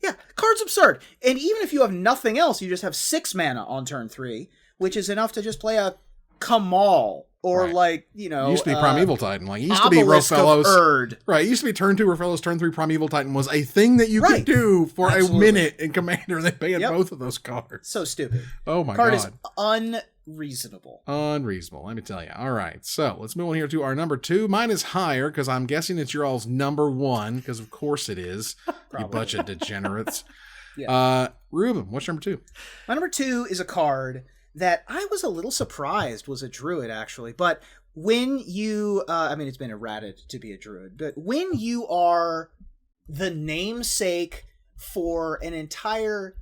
Yeah, card's absurd. And even if you have nothing else, you just have 6 mana on turn 3, which is enough to just play a Kamal or like, you know... It used to be Primeval Titan. Like, it used to be Rofellos. Right, it used to be turn 2 Rofellos, turn 3 Primeval Titan was a thing that you could do for a minute in Commander. They banned both of those cards. So stupid. Oh my god. Card is unreasonable. Unreasonable, let me tell you. All right, so let's move on here to our number 2. Mine is higher because I'm guessing it's your all's number 1 because of course it is. You bunch of degenerates. Ruben, what's number 2? My number 2 is a card that I was a little surprised was a druid, actually. But when you, I mean, it's been errated to be a druid, but when you are the namesake for an entire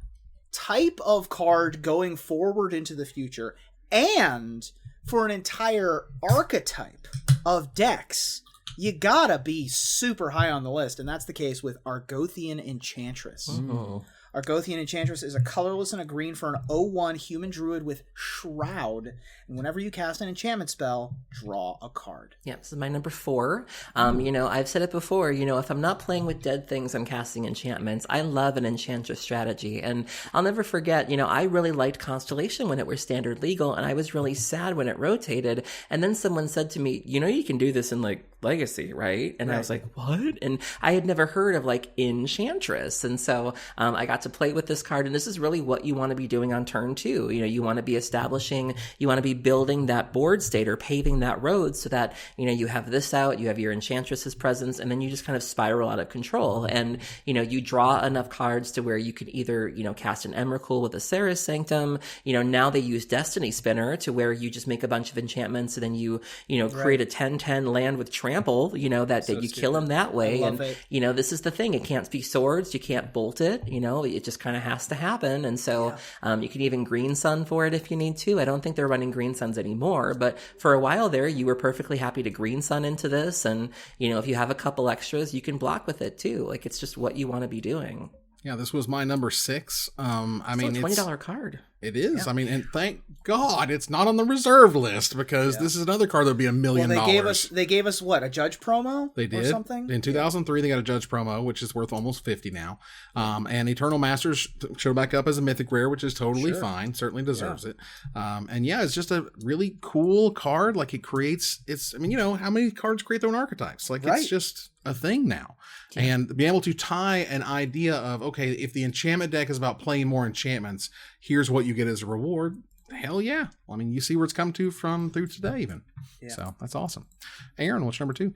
type of card going forward into the future, and for an entire archetype of decks, you gotta be super high on the list, and that's the case with Argothian Enchantress. Oh. Argothian Enchantress is a colorless and a green for an 0/1 human druid with Shroud. And whenever you cast an enchantment spell, draw a card. Yeah, this is my number 4. You know, I've said it before, you know, if I'm not playing with dead things, I'm casting enchantments. I love an Enchantress strategy. And I'll never forget, you know, I really liked Constellation when it was standard legal, and I was really sad when it rotated. And then someone said to me, you know, you can do this in, like, Legacy, right? And I was like, what? And I had never heard of, like, Enchantress. And so I got to play with this card, and this is really what you want to be doing on turn 2. You know, you want to be establishing, you want to be building that board state or paving that road so that, you know, you have this out, you have your Enchantress's presence, and then you just kind of spiral out of control. And, you know, you draw enough cards to where you can either, you know, cast an Emrakul with a Serra's Sanctum. You know, now they use Destiny Spinner to where you just make a bunch of enchantments, and then you know, create a 10/10 land with trample, you know, that you kill them that way. And, you know, this is the thing. It can't be swords. You can't bolt it. You know, it just kind of has to happen. And so you can even Green Sun for it if you need to. I don't think they're running Green Suns anymore, but for a while there, you were perfectly happy to Green Sun into this. And, you know, if you have a couple extras, you can block with it too. Like, it's just what you want to be doing. Yeah, this was my number 6. I mean, it's a $20 card. It is. Yeah. I mean, and thank God it's not on the reserve list, because this is another card that would be $1 million. They gave us what, a Judge promo? They did. Or something? In 2003, they got a Judge promo, which is worth almost 50 now. And Eternal Masters showed back up as a mythic rare, which is totally fine. Certainly deserves it. And yeah, it's just a really cool card. Like, it creates, I mean, you know, how many cards create their own archetypes? Like, it's just a thing now. Yeah. And be able to tie an idea of, okay, if the enchantment deck is about playing more enchantments, here's what you get as a reward. Hell yeah. Well, I mean, you see where it's come to through today even. Yeah. So that's awesome. Aaron, what's number 2?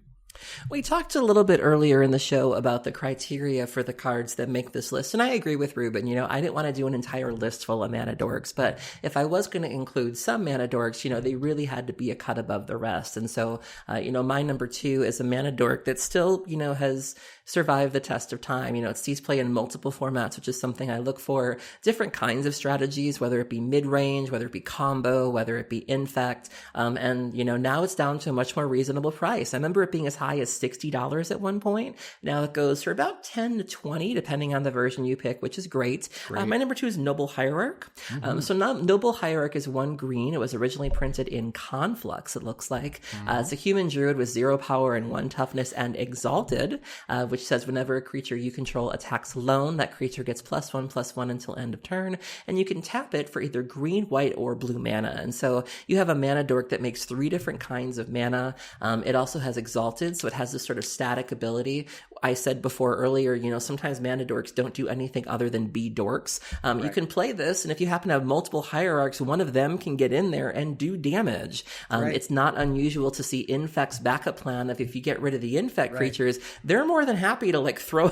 We talked a little bit earlier in the show about the criteria for the cards that make this list, and I agree with Ruben. You know, I didn't want to do an entire list full of mana dorks, but if I was going to include some mana dorks, you know, they really had to be a cut above the rest. And so, you know, my number 2 is a mana dork that still, you know, has survived the test of time. You know, it sees play in multiple formats, which is something I look for. Different kinds of strategies, whether it be mid-range, whether it be combo, whether it be infect. And, you know, now it's down to a much more reasonable price. I remember it being as high as $60 at one point. Now it goes for about 10 to 20, depending on the version you pick, which is great. My number 2 is Noble Hierarch. So Noble Hierarch is 1 green. It was originally printed in Conflux, it looks like. It's a human druid with 0 power and 1 toughness and exalted, which says whenever a creature you control attacks alone, that creature gets +1/+1 until end of turn, and you can tap it for either green, white, or blue mana. And so you have a mana dork that makes 3 different kinds of mana. It also has exalted, so it has this sort of static ability. I said before earlier, you know, sometimes mana dorks don't do anything other than be dorks. You can play this, and if you happen to have multiple hierarchs, one of them can get in there and do damage. It's not unusual to see Infect's backup plan of, if you get rid of the Infect creatures, they're more than happy to like throw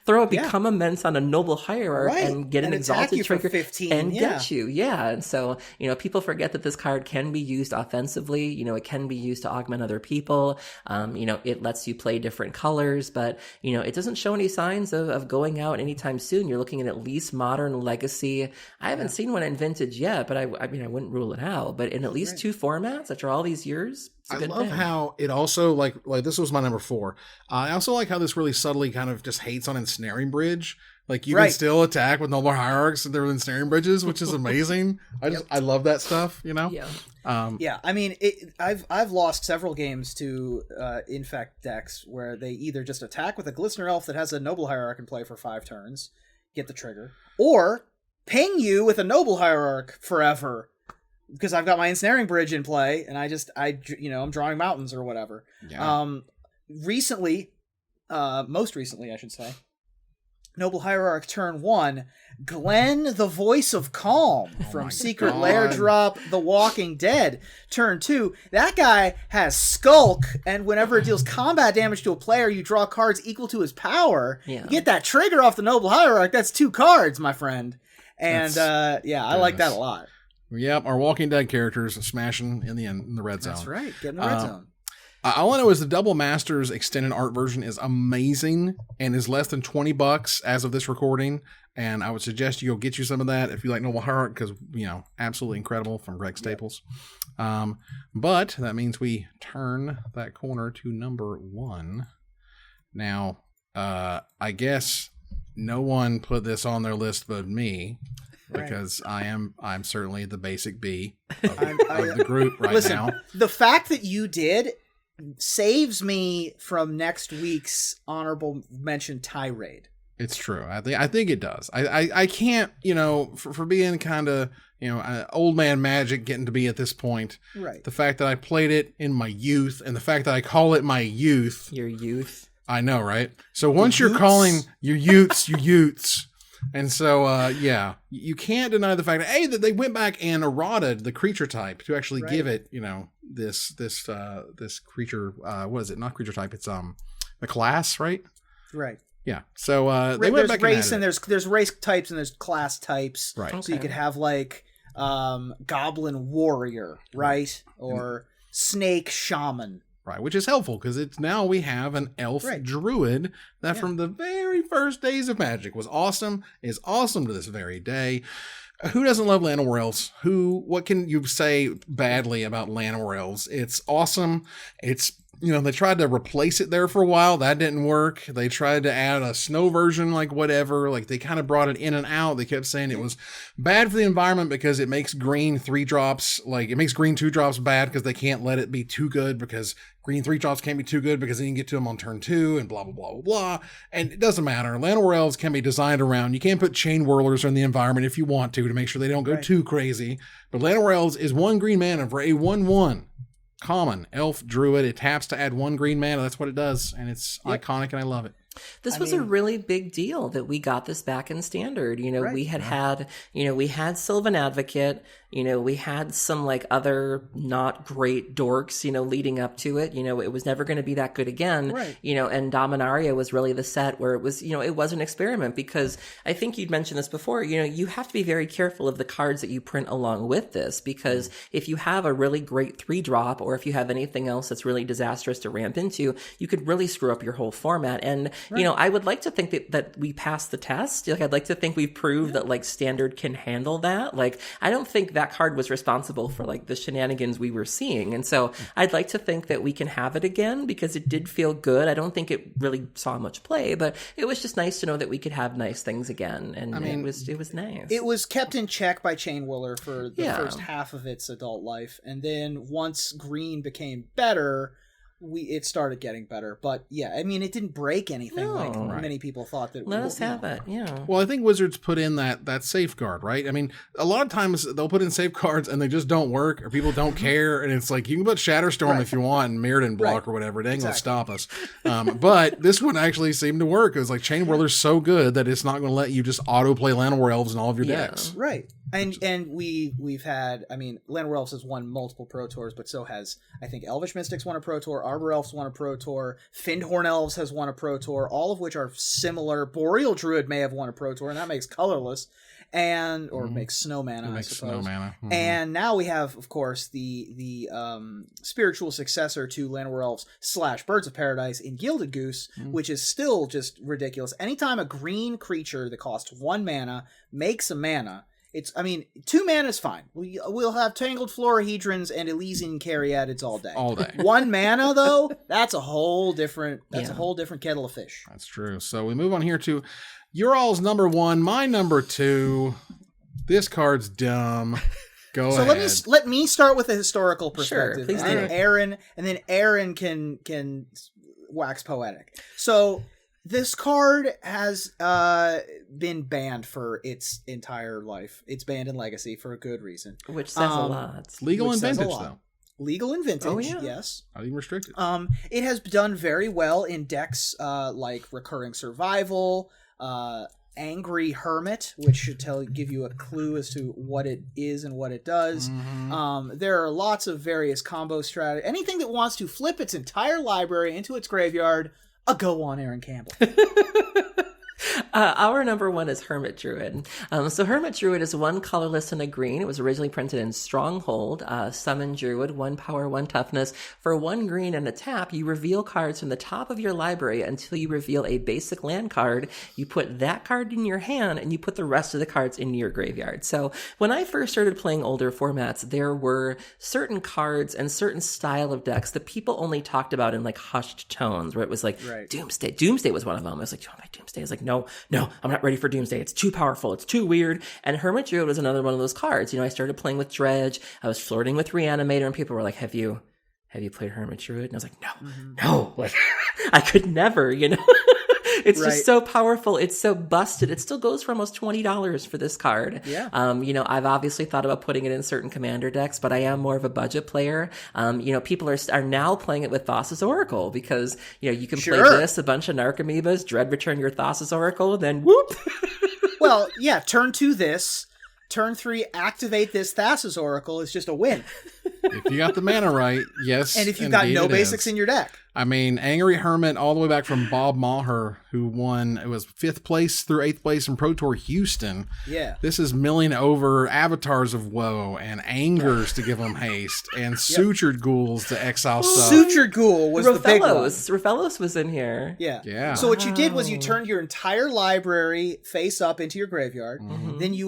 a Become Immense on a Noble Hierarch and get an exalted trigger 15, and get you. Yeah. And so, you know, people forget that this card can be used offensively. You know, it can be used to augment other people. You know, it lets you play different colors, but you know, it doesn't show any signs of going out anytime soon. You're looking at least Modern, Legacy. I haven't seen one in Vintage yet, but I mean, I wouldn't rule it out. But in at least 2 formats after all these years, it's a good love thing. How it also, like this was my number 4. I also like how this really subtly kind of just hates on Ensnaring Bridge. Like, you can still attack with Noble Hierarchs and they're Ensnaring Bridges, which is amazing. I love that stuff, you know? Yeah. I mean, I've lost several games to Infect decks where they either just attack with a Glistener Elf that has a Noble Hierarch in play for 5 turns, get the trigger, or ping you with a Noble Hierarch forever because I've got my Ensnaring Bridge in play and I'm drawing mountains or whatever. Yeah. Most recently, I should say, Noble Hierarch turn 1, Glenn the Voice of Calm from Secret Lair drop The Walking Dead. Turn 2, that guy has Skulk, and whenever it deals combat damage to a player, you draw cards equal to his power. You get that trigger off the Noble Hierarch, that's 2 cards, my friend. And I like that a lot. Yep, our Walking Dead characters smashing in the red zone. That's right. Get in the red zone. All I know is the Double Masters extended art version is amazing and is less than $20 as of this recording. And I would suggest you go get you some of that if you like novel art, because, absolutely incredible from Greg Staples. But that means we turn that corner to number 1. Now, I guess no one put this on their list but me. Because I'm certainly the basic B of the group right now. The fact that you did saves me from next week's honorable mention tirade. It's true. I think it does. I can't, for being kind of, old man Magic getting to be at this point. Right. The fact that I played it in my youth and the fact that I call it my youth. Your youth. I know, right? So once you're calling your youths. And so, you can't deny the fact that, that they went back and errataed the creature type to actually give it, this creature, what is it? Not creature type. It's, the class, right? Right. Yeah. So, they went back race and there's race types and there's class types. Right. So you could have Goblin Warrior, right? Or Snake Shaman. Right, which is helpful because it's now we have an elf druid that from the very first days of Magic was awesome, is awesome to this very day. Who doesn't love LLANOWAR elves? What can you say badly about LLANOWAR elves? It's awesome. It's, they tried to replace it there for a while. That didn't work. They tried to add a snow version, whatever. They kind of brought it in and out. They kept saying it was bad for the environment because it makes green 3-drops, it makes green 2-drops bad because they can't let it be too good because green 3-drops can't be too good because then you can get to them on turn 2 and blah, blah, blah, blah, blah. And it doesn't matter. LLANOWAR elves can be designed around. You can't put chain whirlers in the environment if you want to make sure they don't go too crazy. But LLANOWAR elves is 1 green mana for a 1/1. Common elf druid. It taps to add 1 green mana. That's what it does, and it's iconic, and I love it. This was a really big deal that we got this back in standard. We had we had Sylvan Advocate. We had some other not great dorks, leading up to it. It was never going to be that good again. Right. And Dominaria was really the set where it was, it was an experiment because I think you'd mentioned this before, you have to be very careful of the cards that you print along with this because if you have a really great 3-drop or if you have anything else that's really disastrous to ramp into, you could really screw up your whole format. And, I would like to think that we passed the test. I'd like to think we've proved that standard can handle that. I don't think that card was responsible for the shenanigans we were seeing. And so I'd like to think that we can have it again because it did feel good. I don't think it really saw much play, but it was just nice to know that we could have nice things again. And it was nice. It was kept in check by Chain Whirler for the first half of its adult life. And then once green became better, it started getting better. But it didn't break anything many people thought that. Let us have it. Yeah. Well, I think Wizards put in that safeguard, right? A lot of times they'll put in safeguards and they just don't work or people don't care. And it's you can put Shatterstorm if you want and Mirrodin block or whatever. It ain't going to stop us. But this one actually seemed to work. It was Chain Whirler's so good that it's not going to let you just auto play LLANOWAR elves in all of your decks. Right. And we've had, LLANOWAR elves has won multiple Pro Tours, but so has, I think, Elvish Mystics won a Pro Tour, Arbor Elves won a Pro Tour, Fyndhorn Elves has won a Pro Tour, all of which are similar. Boreal Druid may have won a Pro Tour, and that makes colorless, or makes snow mana, I suppose. And now we have, of course, the spiritual successor to LLANOWAR elves / Birds of Paradise in Gilded Goose, which is still just ridiculous. Anytime a green creature that costs 1 mana makes a mana, it's 2 mana is fine. We'll have Tangled Florahedrons and Elysian Caryatids all day. 1 mana though, that's a whole different kettle of fish. That's true. So we move on here to your all's number 1, my number 2. This card's dumb. Go ahead. So let me start with a historical perspective. Sure, please do. And then Aaron can wax poetic. So this card has been banned for its entire life. It's banned in Legacy for a good reason. Which says a lot. Legal in Vintage, though. Legal in Vintage, yes. Not even restricted. It has done very well in decks like Recurring Survival, Angry Hermit, which should give you a clue as to what it is and what it does. There are lots of various combo strategies. Anything that wants to flip its entire library into its graveyard, a go on Aaron Campbell. Our number one is Hermit Druid. So Hermit Druid is 1 colorless and a green. It was originally printed in Stronghold. Summon Druid, 1 power, 1 toughness. For 1 green and a tap, you reveal cards from the top of your library until you reveal a basic land card. You put that card in your hand and you put the rest of the cards into your graveyard. So when I first started playing older formats, there were certain cards and certain style of decks that people only talked about in like hushed tones, where it was like Doomsday. Doomsday was one of them. I was like, do you want my Doomsday? I was like, no, I'm not ready for Doomsday. It's too powerful. It's too weird. And Hermit Druid was another one of those cards. I started playing with Dredge. I was flirting with Reanimator, and people were like, have you played Hermit Druid? And I was like, no, like I could never, It's just so powerful. It's so busted. It still goes for almost $20 for this card. Yeah. I've obviously thought about putting it in certain commander decks, but I am more of a budget player. People are now playing it with Thassa's Oracle because, you can play this, a bunch of Narcomoebas, Dread Return your Thassa's Oracle, then whoop. Well, yeah, turn 2 this. Turn 3, activate this Thassa's Oracle is just a win. If you got the mana right, yes. And if you've got no basics in your deck. I mean, Angry Hermit, all the way back from Bob Maher, who won, it was 5th place through 8th place in Pro Tour Houston. Yeah. This is milling over Avatars of Woe and Angers to give them haste and Sutured Ghouls to exile stuff. Sutured Ghoul was the big one. Raphaelos was in here. Yeah. So what you did was you turned your entire library face up into your graveyard. Mm-hmm. Then you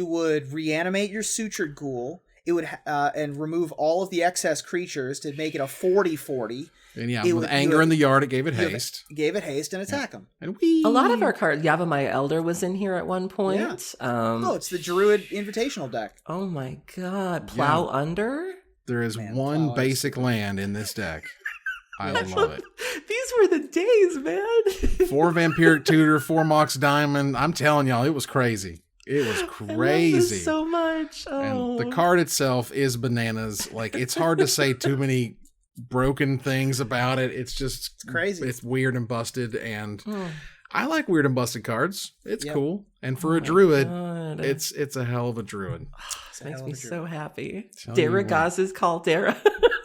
would reanimate your Sutured Ghoul. It would and remove all of the excess creatures to make it a 40/40. And with Anger in the Yard, it gave it haste. Gave it haste and attack them. And a lot of our cards, Yavimaya Elder was in here at one point. Yeah. It's the Druid Invitational deck. Oh my god. Plow Under? There is one basic land in this deck. I love it. These were the days, man. 4 Vampiric Tutor, 4 Mox Diamond. I'm telling y'all, it was crazy. It was crazy. I love this so much. And the card itself is bananas. Like, it's hard to say too many broken things about it. It's crazy. It's weird and busted, and I like weird and busted cards. It's cool. And for a druid, it's a hell of a druid. This makes me so happy. Daragaz's Caldera.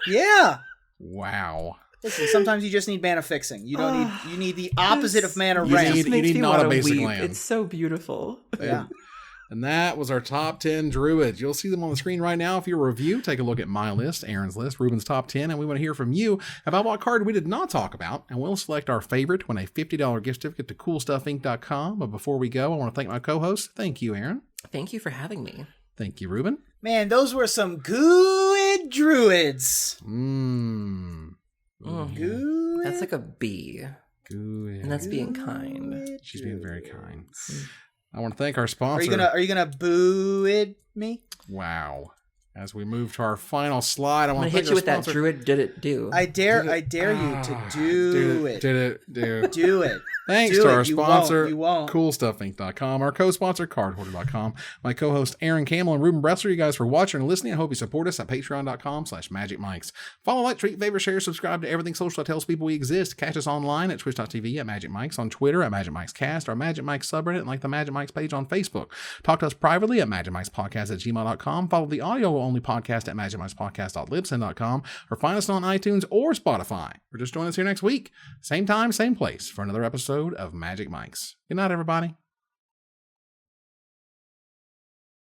Yeah. Wow. Listen, sometimes you just need mana fixing. You don't you need the opposite of mana ramp. You need not a basic land. It's so beautiful. Yeah. And that was our top 10 Druids. You'll see them on the screen right now. If you're a review, take a look at my list, Aaron's list, Ruben's top 10, and we want to hear from you about what card we did not talk about, and we'll select our favorite, win a $50 gift certificate to CoolStuffInc.com. But before we go, I want to thank my co-host. Thank you, Aaron. Thank you for having me. Thank you, Ruben. Man, those were some good Druids. Good. That's like a B. Good. And that's being kind. She's being very kind. I want to thank our sponsor. Are you gonna boo it me? Wow. As we move to our final slide, I want to hit you with that Druid did it do. I dare you to do it. Do it. Thanks to our sponsor, CoolStuffInc.com, our co-sponsor, CardHoarder.com, my co-host, Aaron Campbell, and Ruben Bressler. You guys for watching and listening. I hope you support us at Patreon.com/MagicMics. Follow, like, treat, favor, share, subscribe to everything social that tells people we exist. Catch us online at Twitch.tv at MagicMics, on Twitter at MagicMicsCast, our Magic Mics subreddit, and like the Magic Mics page on Facebook. Talk to us privately at MagicMicsPodcast@gmail.com. Follow the audio-only podcast at MagicMicsPodcast.libsyn.com, or find us on iTunes or Spotify. Or just join us here next week. Same time, same place for another episode of Magic Mics. Good night, everybody.